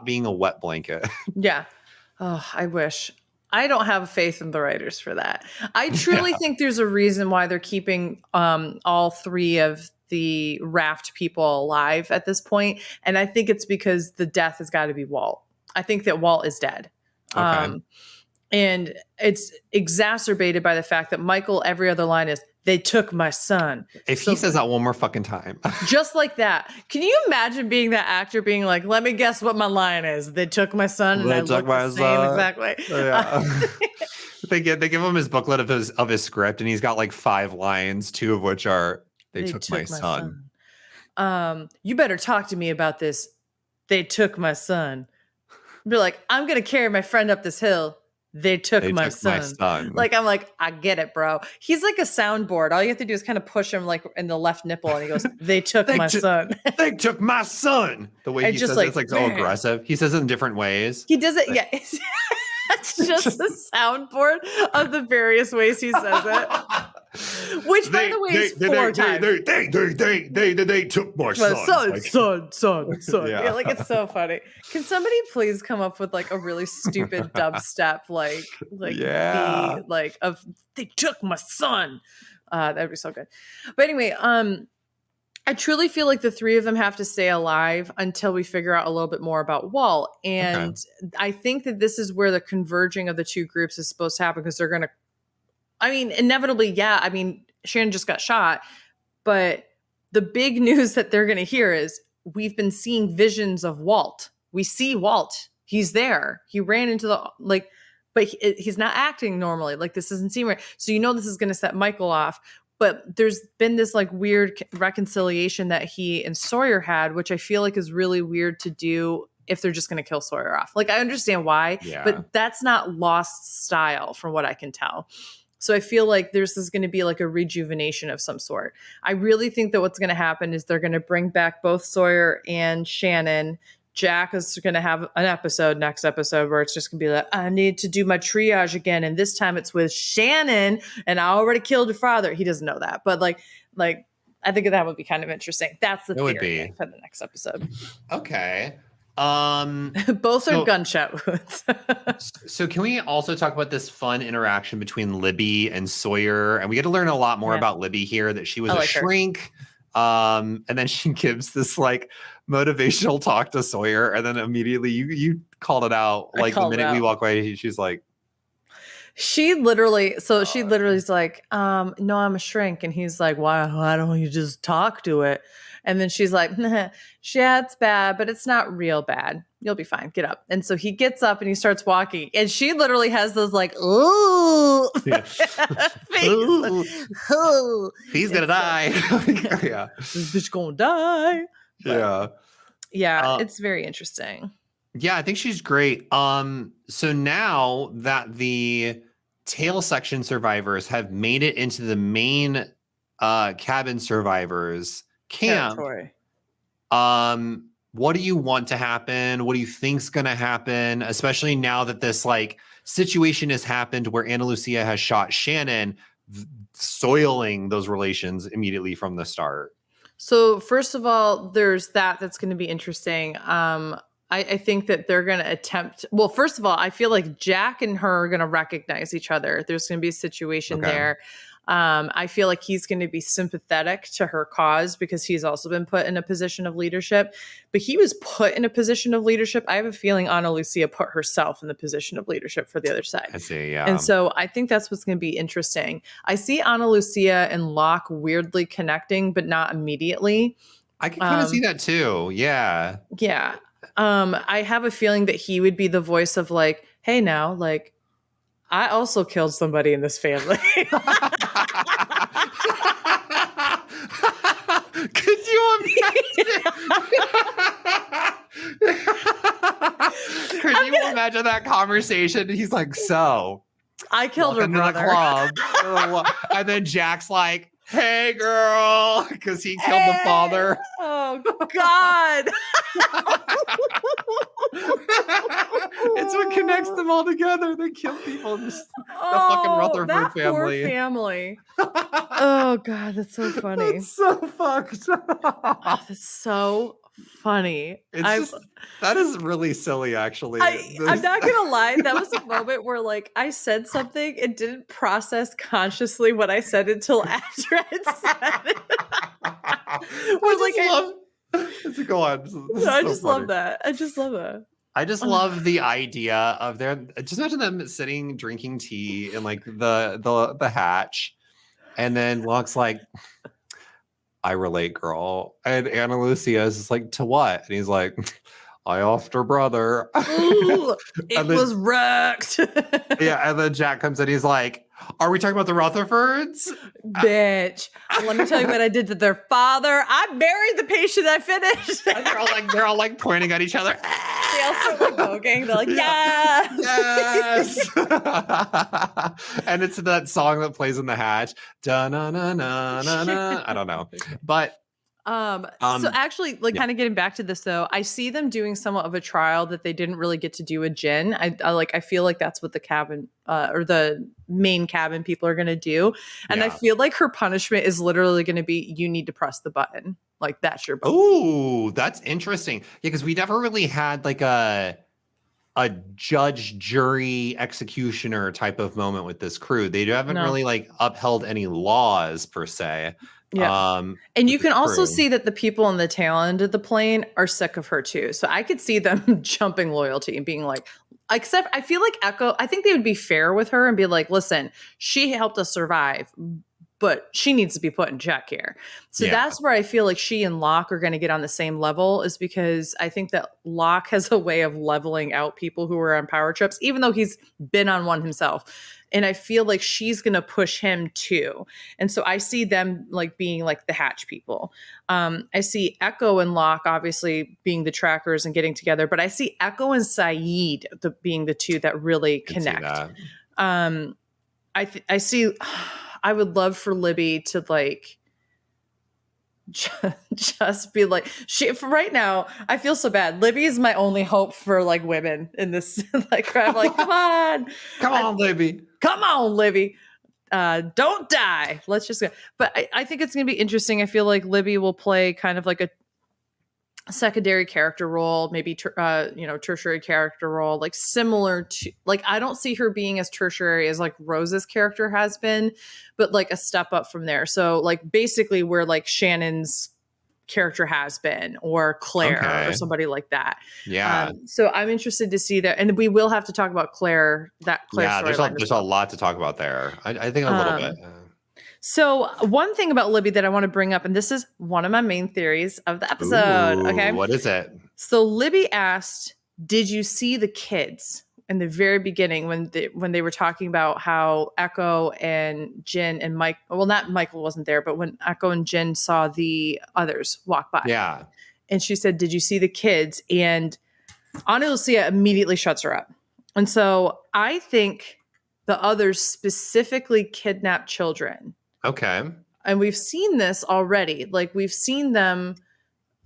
being a wet blanket. Yeah. Oh, I wish. I don't have faith in the writers for that. I truly think there's a reason why they're keeping all 3 of the raft people alive at this point. And I think it's because the death has got to be Walt. I think that Walt is dead. Okay. And it's exacerbated by the fact that Michael, every other line is, they took my son. If he says that one more fucking time. Just like that. Can you imagine being that actor being like, let me guess what my line is. They took my son and I look the same exactly. Yeah. They give him his booklet of his script, and he's got like 5 lines, 2 of which are, they took my son. You better talk to me about this. They took my son. Be like, I'm going to carry my friend up this hill. They took my son. Like, I'm like, I get it, bro. He's like a soundboard. All you have to do is kind of push him like in the left nipple, and he goes, they took my son. They took my son. The way he says it's like so aggressive. He says it in different ways. He does it, yeah. That's just the soundboard of the various ways he says it. Which, by the way, is 4 times. They took my son. Son. Yeah, like it's so funny. Can somebody please come up with like a really stupid dubstep, like they took my son? That'd be so good. But anyway, I truly feel like the 3 of them have to stay alive until we figure out a little bit more about Walt. And I think that this is where the converging of the 2 groups is supposed to happen, because they're going to, inevitably, Shannon just got shot. But the big news that they're going to hear is we've been seeing visions of Walt. We see Walt. He's there. He ran into but he's not acting normally. Like, this doesn't seem right. So this is going to set Michael off. But there's been this like weird reconciliation that he and Sawyer had, which I feel like is really weird to do if they're just going to kill Sawyer off. Like, I understand why, but that's not Lost style from what I can tell. So I feel like there's going to be like a rejuvenation of some sort. I really think that what's going to happen is they're going to bring back both Sawyer and Shannon. Jack is going to have an next episode, where it's just going to be like, I need to do my triage again. And this time it's with Shannon, and I already killed your father. He doesn't know that. But like I think that would be kind of interesting. That's the theory for the next episode. Okay. Both are gunshot wounds. So can we also talk about this fun interaction between Libby and Sawyer? And we get to learn a lot more about Libby here, that she was a shrink. And then she gives this like motivational talk to Sawyer, and then immediately you called it out. Like, the minute we walk away, she's like, she literally is like, no, I'm a shrink. And he's like, why don't you just talk to it? And then she's like, yeah, it's bad, but it's not real bad. You'll be fine. Get up. And so he gets up and he starts walking. And she literally has those like, ooh, he's gonna die. Yeah, this bitch gonna die. But, it's very interesting. Yeah, I think she's great. So now that the tail section survivors have made it into the main cabin survivors camp, what do you want to happen? What do you think's gonna happen? Especially now that this like situation has happened where Ana Lucia has shot Shannon, soiling those relations immediately from the start. So first of all, there's that's going to be interesting. I think that they're going to attempt. Well, first of all, I feel like Jack and her are going to recognize each other. There's going to be a situation there. I feel like he's going to be sympathetic to her cause because he's also been put in a position of leadership. But he was put in a position of leadership. I have a feeling Ana Lucia put herself in the position of leadership for the other side. I see, yeah. And so I think that's what's going to be interesting. I see Ana Lucia and Locke weirdly connecting, but not immediately. I can kind of see that too. Yeah. Yeah. I have a feeling that he would be the voice of like, hey, now, like, I also killed somebody in this family. Could you imagine? Could you imagine that conversation? He's like, so I killed her brother. Club. And then Jack's like, hey, girl, because he killed the father. Oh, God. It's what connects them all together. They kill people in the fucking Rutherford family. Poor family. Oh, God, that's so funny. That's so fucked. That's so funny. That is really silly, actually. I'm not gonna lie, that was a moment where like I said something and didn't process consciously what I said until after I'd said it. Go on. I just love that. I just love the idea of just imagine them sitting drinking tea in like the hatch, and then Locke's like, I relate, girl. And Ana Lucia is just like, to what? And he's like, I offed her brother. Ooh, it was wrecked. Yeah, and then Jack comes in, he's like, are we talking about the Rutherfords? Bitch. Let me tell you what I did to their father. I buried the patient I finished. And they're all like pointing at each other. They all start like voguing. They're like, yes. And it's that song that plays in the hatch. Da na na na na na. I don't know. But So actually, like, kind of getting back to this though, I see them doing somewhat of a trial that they didn't really get to do with Jin. I feel like that's what the cabin or the main cabin people are going to do. And I feel like her punishment is literally going to be, you need to press the button. Like, that's your button. Oh, that's interesting. Yeah, because we never really had like a judge, jury, executioner type of moment with this crew. They haven't really like upheld any laws per se. Yeah. And you can also see that the people on the tail end of the plane are sick of her too. So I could see them jumping loyalty and being like, except I feel like Echo, I think they would be fair with her and be like, listen, she helped us survive, but she needs to be put in check here. So that's where I feel like she and Locke are going to get on the same level, is because I think that Locke has a way of leveling out people who are on power trips, even though he's been on one himself. And I feel like she's going to push him too. And so I see them like being like the hatch people. I see Echo and Locke obviously being the trackers and getting together, but I see Echo and Saeed being the two that really connect. I see, I would love for Libby to like, just be like, for right now, I feel so bad. Libby is my only hope for like women in this. Like, I'm like, come on, Libby. Come on, Libby. Don't die. Let's just go. But I think it's going to be interesting. I feel like Libby will play kind of like a secondary character role, maybe tertiary character role, like similar to, like, I don't see her being as tertiary as like Rose's character has been, but like a step up from there. So like basically where like Shannon's character has been, or Claire or somebody like that. So I'm interested to see that, and we will have to talk about Claire. There's a lot to talk about there. I think a little bit. So one thing about Libby that I want to bring up, and this is one of my main theories of the episode. Okay. What is it? So Libby asked, did you see the kids in the very beginning when they were talking about how Echo and Jin and Mike, well, not Michael wasn't there, but when Echo and Jin saw the others walk by. Yeah. And she said, did you see the kids? And Ana Lucia immediately shuts her up. And so I think the others specifically kidnapped children. Okay. And we've seen this already. Like, we've seen them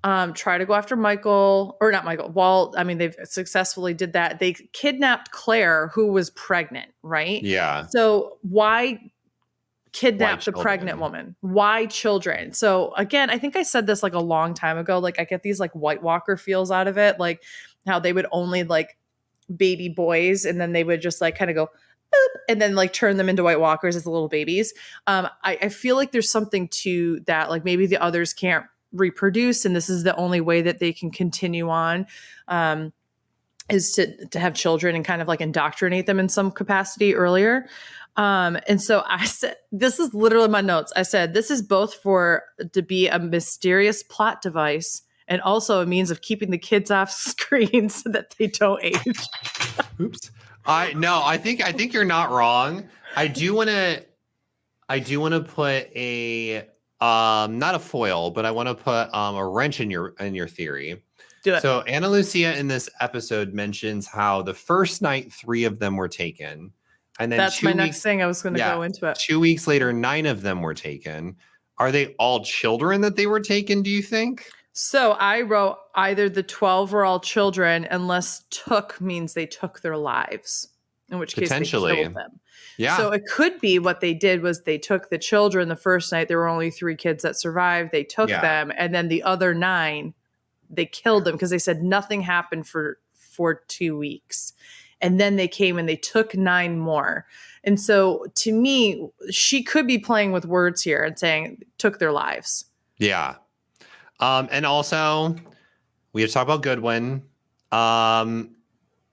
try to go after Michael, or not Michael. Well, I mean, they've successfully did that. They kidnapped Claire, who was pregnant, right? Yeah. So why kidnap the pregnant woman? Why children? So again, I think I said this like a long time ago. Like, I get these like White Walker feels out of it. Like how they would only like baby boys, and then they would just like kind of go, and then like turn them into White Walkers as the little babies. I feel like there's something to that. Like, maybe the others can't reproduce, and this is the only way that they can continue on, is to have children and kind of like indoctrinate them in some capacity earlier. And so I said, this is literally my notes. I said, this is both to be a mysterious plot device and also a means of keeping the kids off screen so that they don't age. Oops. I think you're not wrong. I do want to put a not a foil, but I want to put a wrench in your theory. Do it. So Ana Lucia in this episode mentions how the first night 3 of them were taken, and then that's my next thing. I was going to go into it. 2 weeks later, 9 of them were taken. Are they all children that they were taken, do you think? So I wrote either the 12 were all children, unless took means they took their lives, in which case they killed them. Yeah. So it could be what they did was they took the children the first night. There were only 3 kids that survived. They took them, and then the other 9, they killed them because they said nothing happened for 2 weeks. And then they came and they took 9 more. And so to me, she could be playing with words here and saying took their lives. Yeah. And also, we have to talk about Goodwin.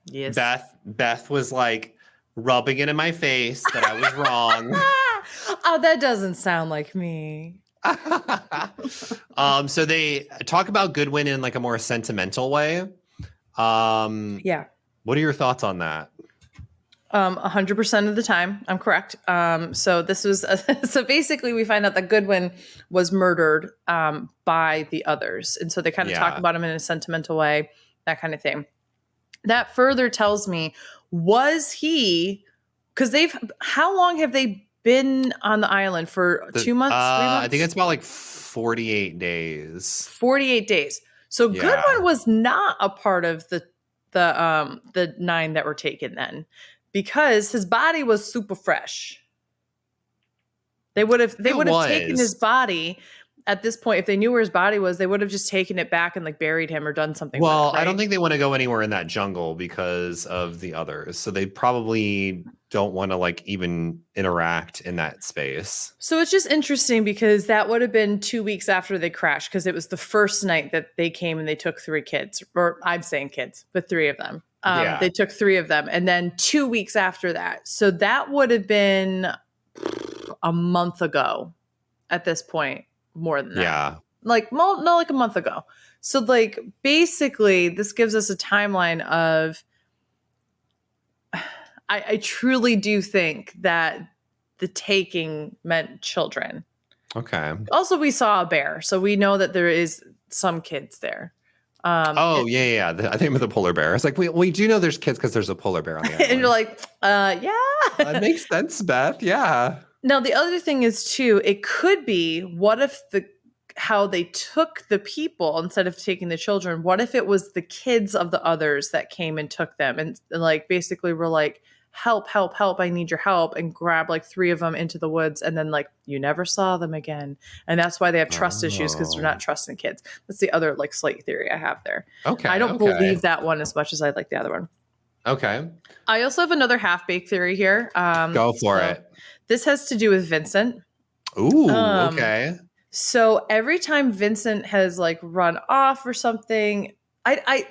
Yes. Beth was like rubbing it in my face that I was wrong. Oh, that doesn't sound like me. So they talk about Goodwin in like a more sentimental way. Yeah. What are your thoughts on that? 100% of the time, I'm correct. So this was so basically we find out that Goodwin was murdered by the others, and so they kind of talk about him in a sentimental way, that kind of thing. That further tells me, was he? Because how long have they been on the island for? 2 months, 3 months? I think it's about like 48 days. 48 days. So Goodwin was not a part of the 9 that were taken then, because his body was super fresh. They would have taken his body at this point. If they knew where his body was, they would have just taken it back and like buried him or done something. Well, with it, right? I don't think they want to go anywhere in that jungle because of the others. So they probably don't want to like even interact in that space. So it's just interesting because that would have been 2 weeks after they crashed, because it was the first night that they came and they took 3 kids, or I'm saying kids, but 3 of them. They took 3 of them, and then 2 weeks after that. So that would have been a month ago at this point, more than that. Yeah. Like, like a month ago. So like basically this gives us a timeline of, I truly do think that the taking meant children. Okay. Also, we saw a bear, so we know that there is some kids there. Yeah. I think with the polar bear. It's like, we do know there's kids because there's a polar bear on the island. And you're like, yeah. That makes sense, Beth. Yeah. Now, the other thing is, too, it could be, what if how they took the people instead of taking the children? What if it was the kids of the others that came and took them and like basically were like, help, I need your help, and grab like 3 of them into the woods, and then like you never saw them again. And that's why they have trust issues, because they're not trusting kids. That's the other like slight theory I have there. Okay. I don't believe that one as much as I like the other one. Okay. I also have another half-baked theory here. Go for it. This has to do with Vincent. Ooh, okay. So every time Vincent has like run off or something, I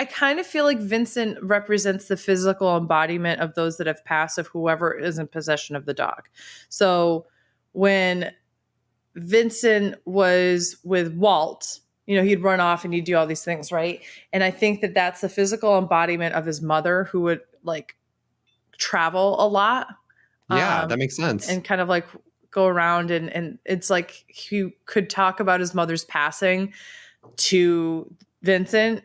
kind of feel like Vincent represents the physical embodiment of those that have passed, of whoever is in possession of the dog. So when Vincent was with Walt, he'd run off and he'd do all these things, right? And I think that that's the physical embodiment of his mother, who would like travel a lot. Yeah, that makes sense. And kind of like go around, and it's like he could talk about his mother's passing to Vincent,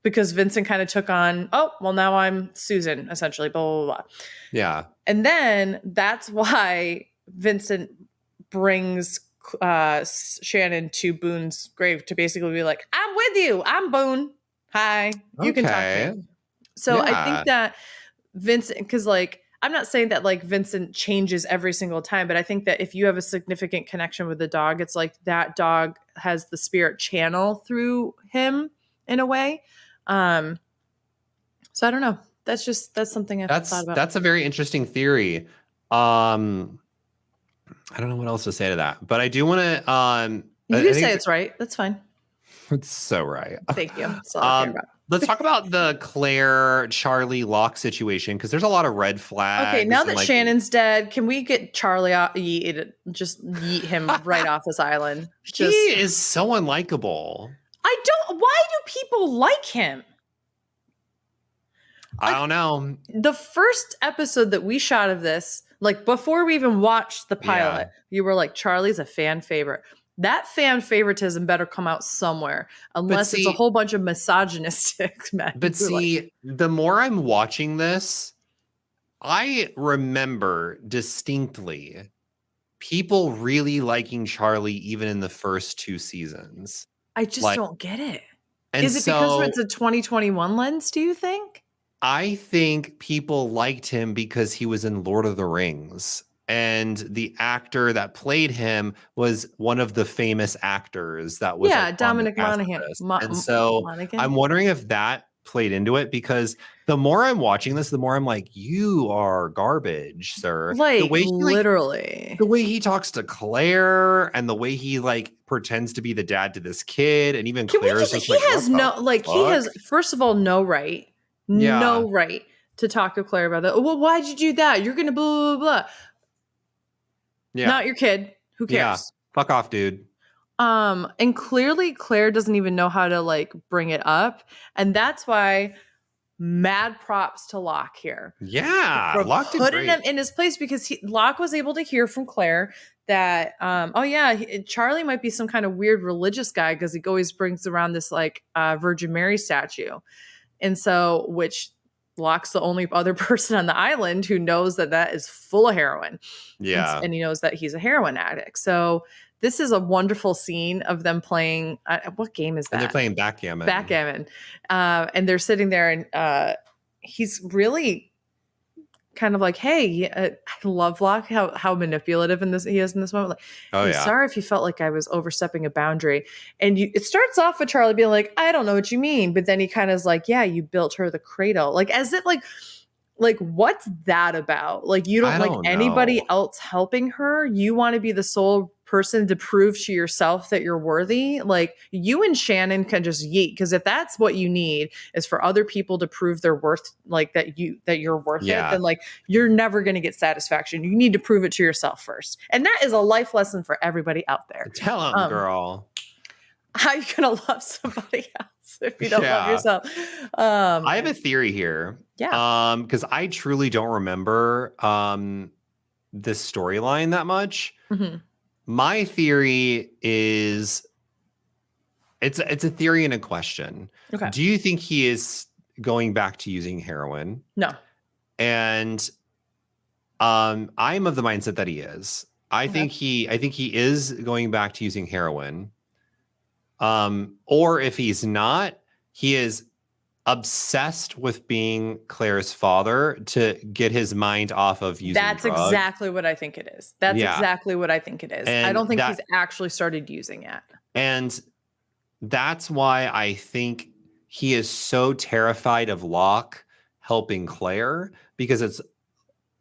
because Vincent kind of took on, now I'm Susan, essentially, blah, blah, blah. Yeah. And then that's why Vincent brings Shannon to Boone's grave to basically be like, I'm with you. I'm Boone. Hi. You can talk to me. So I think that Vincent, because like, I'm not saying that like Vincent changes every single time, but I think that if you have a significant connection with the dog, it's like that dog has the spirit channel through him in a way. So I don't know. That's something I've thought about. That's a very interesting theory. I don't know what else to say to that, but I do want to. You can say it's right. That's fine. It's so right. Thank you. That's all I care about. Let's talk about the Claire, Charlie, Locke situation, because there's a lot of red flags. Okay, now that Shannon's dead, can we get Charlie just yeet him right off this island? He is so unlikable. Why do people like him? I don't know. The first episode that we shot of this, like before we even watched the pilot, you were like, Charlie's a fan favorite. That fan favoritism better come out somewhere, unless it's a whole bunch of misogynistic men. But see, the more I'm watching this, I remember distinctly people really liking Charlie even in the first 2 seasons. I just don't get it. And is it because it's a 2021 lens, do you think? I think people liked him because he was in Lord of the Rings. And the actor that played him was one of the famous actors that was Dominic Monaghan. And so I'm wondering if that played into it, because the more I'm watching this, the more I'm like, you are garbage, sir. Like, the way he, literally. The way he talks to Claire and the way he like pretends to be the dad to this kid, and even Claire's just like, he has first of all no right to talk to Claire about that. Well, why'd you do that? You're gonna blah blah blah. Yeah. Not your kid. Who cares? Yeah. Fuck off, dude. And clearly Claire doesn't even know how to like bring it up. And that's why mad props to Locke here. Yeah. For Locke putting him in his place, because Locke was able to hear from Claire that, Charlie might be some kind of weird religious guy, because he always brings around this like Virgin Mary statue. And so, which Locke's the only other person on the island who knows that is full of heroin. Yeah. And he knows that he's a heroin addict. So this is a wonderful scene of them playing. What game is that? And they're playing backgammon. Backgammon. And they're sitting there and he's really kind of like, hey, I love Locke, how manipulative he is in this moment. Like, I'm sorry if you felt like I was overstepping a boundary. And it starts off with Charlie being like, I don't know what you mean. But then he kind of is like, yeah, you built her the cradle. Like, as if like, what's that about? Like, you don't like anybody else helping her. You want to be the sole person to prove to yourself that you're worthy. Like, you and Shannon can just yeet. Because if that's what you need is for other people to prove their worth, like that you're worth it, then like you're never going to get satisfaction. You need to prove it to yourself first. And that is a life lesson for everybody out there. Tell them, girl. How you going to love somebody else if you don't love yourself? I have a theory here. Yeah. Because I truly don't remember this storyline that much. Mm-hmm. My theory is it's a theory and a question. Okay. Do you think he is going back to using heroin? No. And I'm of the mindset that he is. I think he is going back to using heroin. Or if he's not, he is obsessed with being Claire's father to get his mind off of using drugs. Exactly what I think it is. That's exactly what I think it is. And I don't think he's actually started using it. And that's why I think he is so terrified of Locke helping Claire, because it's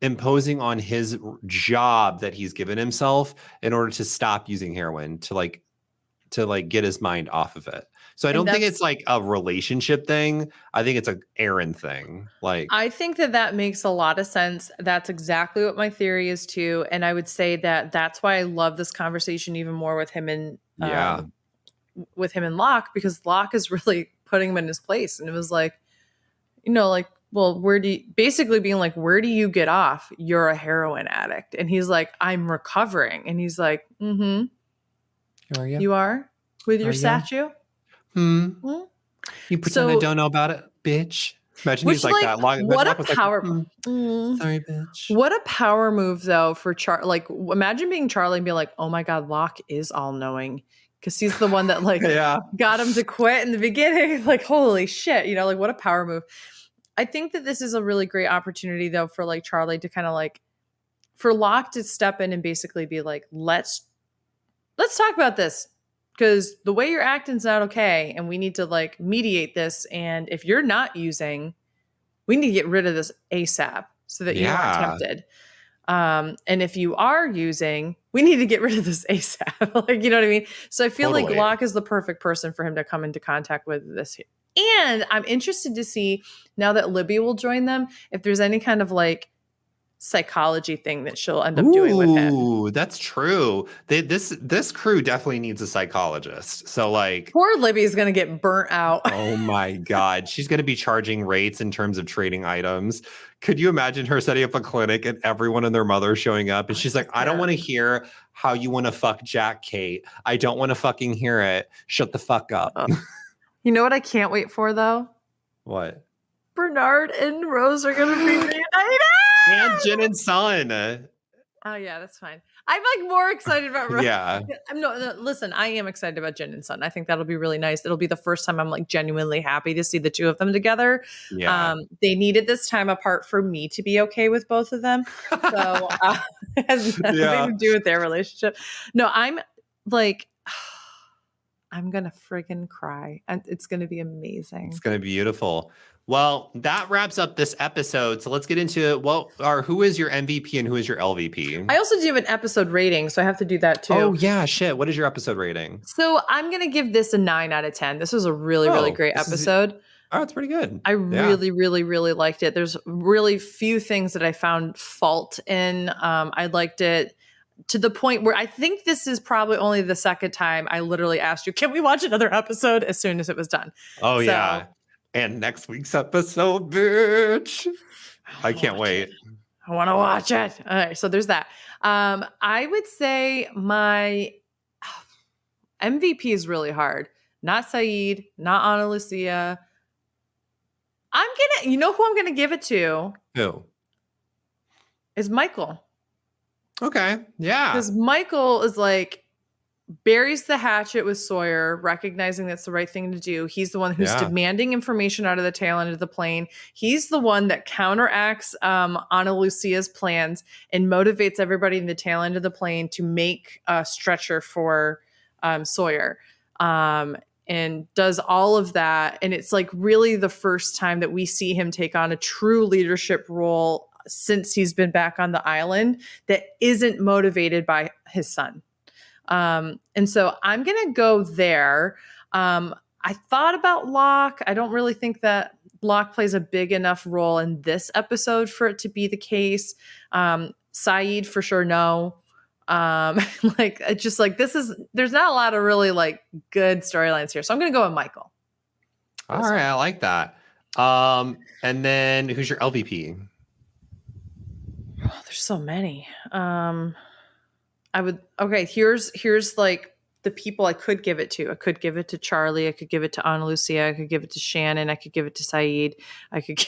imposing on his job that he's given himself in order to stop using heroin, to get his mind off of it. So I don't think it's like a relationship thing. I think it's an errand thing. Like, I think that makes a lot of sense. That's exactly what my theory is too. And I would say that that's why I love this conversation even more with him and Locke, because Locke is really putting him in his place. And it was like, well, where do you get off? You're a heroin addict. And he's like, I'm recovering. And he's like, mm-hmm. Are you? You are? With your statue? You pretend I don't know about it, bitch. Imagine he's like that. What a power! Sorry, bitch. What a power move, though, for Charlie. Like, imagine being Charlie and be like, "Oh my God, Locke is all knowing," because he's the one that got him to quit in the beginning. Like, holy shit, what a power move. I think that this is a really great opportunity, though, for like Charlie to kind of for Locke to step in and basically be like, let's talk about this. Because the way you're acting is not okay, and we need to mediate this. And if you're not using, we need to get rid of this ASAP so that you aren't tempted. And if you are using, we need to get rid of this ASAP. You know what I mean? So I feel like Locke is the perfect person for him to come into contact with this here. And I'm interested to see, now that Libby will join them, if there's any kind of psychology thing that she'll end up doing with him. Ooh, that's true. This crew definitely needs a psychologist. So poor Libby is going to get burnt out. Oh my God. She's going to be charging rates in terms of trading items. Could you imagine her setting up a clinic and everyone and their mother showing up? And she's like, I don't want to hear how you want to fuck Jack, Kate. I don't want to fucking hear it. Shut the fuck up. You know what I can't wait for, though? What? Bernard and Rose are going to be reunited. And Jen and Son. Oh yeah, that's fine. I'm more excited about Rose. Yeah. Listen, I am excited about Jen and Son. I think that'll be really nice. It'll be the first time I'm genuinely happy to see the two of them together. Yeah. They needed this time apart for me to be okay with both of them. So it has nothing to do with their relationship. No, I'm I'm gonna friggin' cry. And it's gonna be amazing. It's gonna be beautiful. Well, that wraps up this episode. So let's get into who is your MVP and who is your LVP? I also do have an episode rating, so I have to do that too. Oh yeah, shit. What is your episode rating? So I'm gonna give this a 9 out of 10. This was a really, really great episode. It's pretty good. I really, really, really liked it. There's really few things that I found fault in. I liked it to the point where I think this is probably only the second time I literally asked you, can we watch another episode, as soon as it was done? Oh, yeah. And next week's episode, bitch. I can't wait. I want to watch it. All right. So there's that. I would say my MVP is really hard. Not Saeed, not Ana Lucia. You know who I'm going to give it to? Who? Is Michael. Okay. Yeah. Because Michael is buries the hatchet with Sawyer, recognizing that's the right thing to do. He's the one who's demanding information out of the tail end of the plane. He's the one that counteracts Ana Lucia's plans and motivates everybody in the tail end of the plane to make a stretcher for Sawyer. And does all of that. And it's like really the first time that we see him take on a true leadership role since he's been back on the island that isn't motivated by his son. And so I'm going to go there. I thought about Locke. I don't really think that Locke plays a big enough role in this episode for it to be the case. Saeed for sure. No. Like it's just like there's not a lot of really like good storylines here. So I'm going to go with Michael. All right. I like that. And then who's your LVP? Oh, there's so many. Here's like the people I could give it to. I could give it to Charlie. I could give it to Ana Lucia. I could give it to Shannon. I could give it to Saeed. I could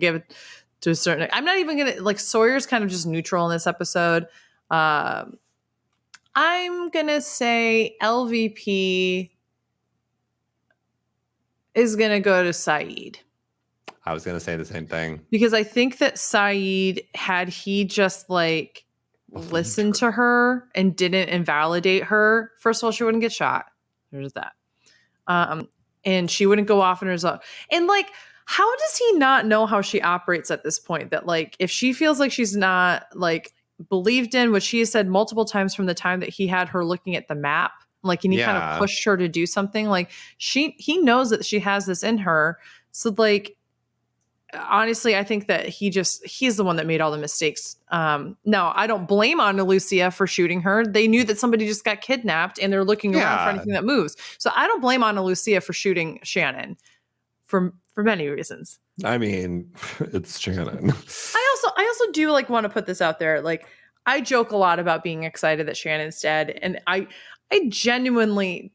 give it to a certain. I'm not even gonna like Sawyer's kind of just neutral in this episode. I'm gonna say LVP is gonna go to Saeed. I was gonna say the same thing because I think that Saeed, had he just like listened to her and didn't invalidate her, first of all, she wouldn't get shot. There's that. And she wouldn't go off on her own. And like, how does he not know how she operates at this point? That like, if she feels like she's not like believed in, which she has said multiple times from the time that he had her looking at the map, like, and he kind of pushed her to do something, like he knows that she has this in her. So like, honestly, I think that he's the one that made all the mistakes. No, I don't blame Ana Lucia for shooting her. They knew that somebody just got kidnapped and they're looking around for anything that moves. So I don't blame Ana Lucia for shooting Shannon for many reasons. I mean, it's Shannon. I also do like want to put this out there. Like, I joke a lot about being excited that Shannon's dead. And I genuinely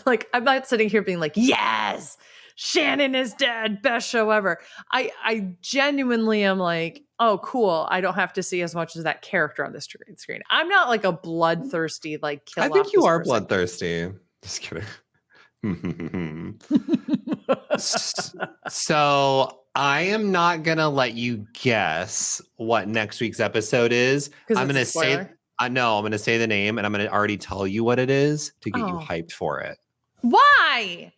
like, I'm not sitting here being like, yes, Shannon is dead, best show ever. I genuinely am like, oh, cool. I don't have to see as much as that character on the screen. I'm not like a bloodthirsty, like, kill. I think you are bloodthirsty. Just kidding. So I am not gonna let you guess what next week's episode is. I'm gonna say I'm gonna say the name and I'm gonna already tell you what it is to get you hyped for it. Why?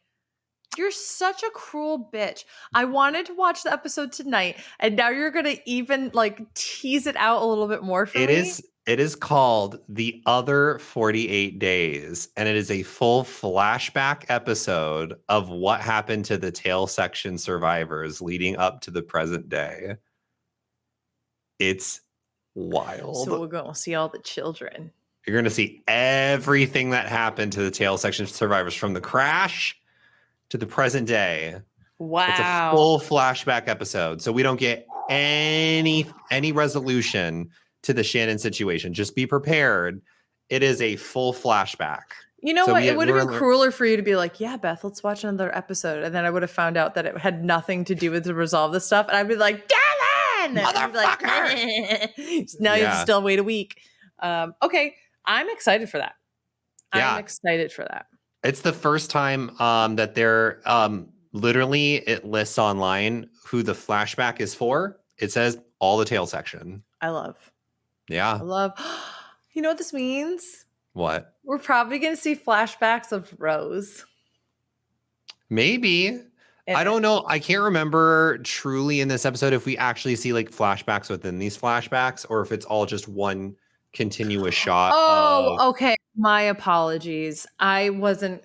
You're such a cruel bitch. I wanted to watch the episode tonight, and now you're going to even like tease it out a little bit more for me. It is called The Other 48 Days, and it is a full flashback episode of what happened to the tail section survivors leading up to the present day. It's wild. So we're going to see all the children. You're going to see everything that happened to the tail section survivors from the crash to the present day. Wow. It's a full flashback episode. So we don't get any resolution to the Shannon situation. Just be prepared. It is a full flashback. You know what? It would have been crueler for you to be like, yeah, Beth, let's watch another episode. And then I would have found out that it had nothing to do with to resolve this stuff. And I'd be like, Dylan! Motherfucker! Now you have to still wait a week. Okay. I'm excited for that. I'm excited for that. It's the first time that they're literally, it lists online who the flashback is for. It says all the tail section. I love. Yeah. I love. You know what this means? What? We're probably going to see flashbacks of Rose. Maybe. I don't know. I can't remember truly in this episode if we actually see like flashbacks within these flashbacks or if it's all just one continuous shot. Oh, okay. My apologies. I wasn't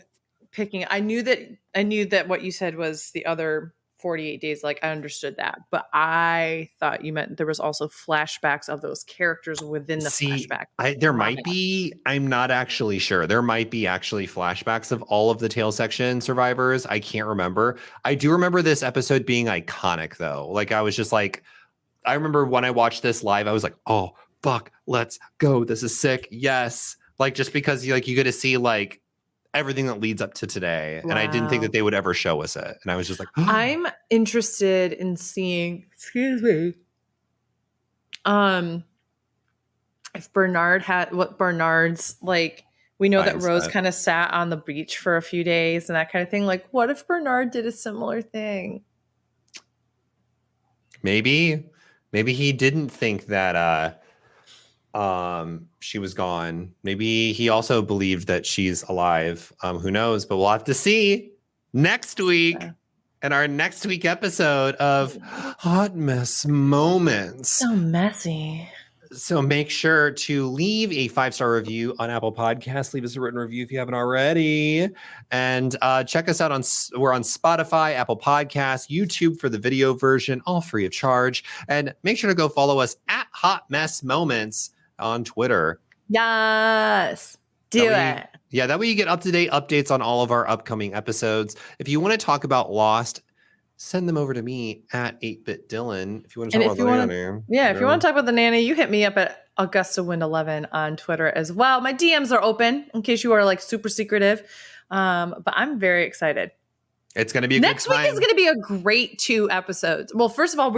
picking. I knew that what you said was the other 48 days. Like, I understood that, but I thought you meant there was also flashbacks of those characters within the flashback. There might be. I'm not actually sure. There might be actually flashbacks of all of the tail section survivors. I can't remember. I do remember this episode being iconic though. Like, I was just like, I remember when I watched this live, I was like, oh, fuck, let's go. This is sick. Yes. Like, just because you get to see like everything that leads up to today. Wow. And I didn't think that they would ever show us it. And I was just like, oh. I'm interested in seeing, excuse me. I'm if Bernard had what Bernard's like, we know that Rose Mindset. kind of sat on the beach for a few days and that kind of thing. Like, what if Bernard did a similar thing? Maybe he didn't think that she was gone. Maybe he also believed that she's alive. Who knows? But we'll have to see next week in our next week episode of Hot Mess Moments. So messy. So make sure to leave a 5-star review on Apple Podcasts. Leave us a written review if you haven't already. And check us out we're on Spotify, Apple Podcasts, YouTube for the video version, all free of charge. And make sure to go follow us at Hot Mess Moments on Twitter. Yes. Do it. Yeah, that way you get up-to-date updates on all of our upcoming episodes. If you want to talk about Lost, send them over to me at 8-Bit Dylan. If you want to talk about the nanny. Yeah, if you want to talk about the nanny, you hit me up at Augusta Wind 11 on Twitter as well. My DMs are open in case you are like super secretive. But I'm very excited. It's going to be next week is going to be a great 2 episodes. Well, first of all,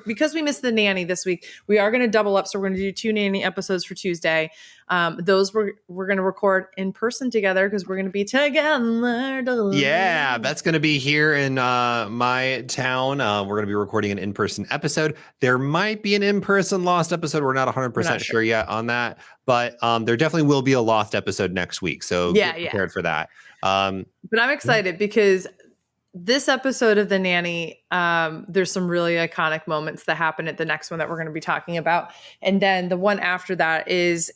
because we missed the nanny this week, we are going to double up. So we're going to do 2 nanny episodes for Tuesday. Those we're going to record in person together because we're going to be together. Yeah, that's going to be here in my town. We're going to be recording an in-person episode. There might be an in-person Lost episode. We're not 100% sure yet on that, but there definitely will be a Lost episode next week. So get prepared for that. But I'm excited because this episode of The Nanny, there's some really iconic moments that happen at the next one that we're going to be talking about. And then the one after that is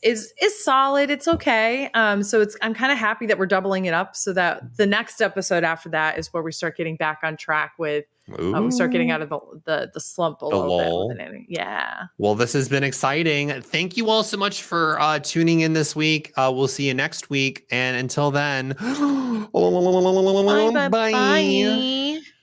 solid. It's okay. So I'm kind of happy that we're doubling it up so that the next episode after that is where we start getting back on track with, we start getting out of the slump a little bit with The Nanny. Yeah. Well, this has been exciting. Thank you all so much for tuning in this week. We'll see you next week. And until then, bye.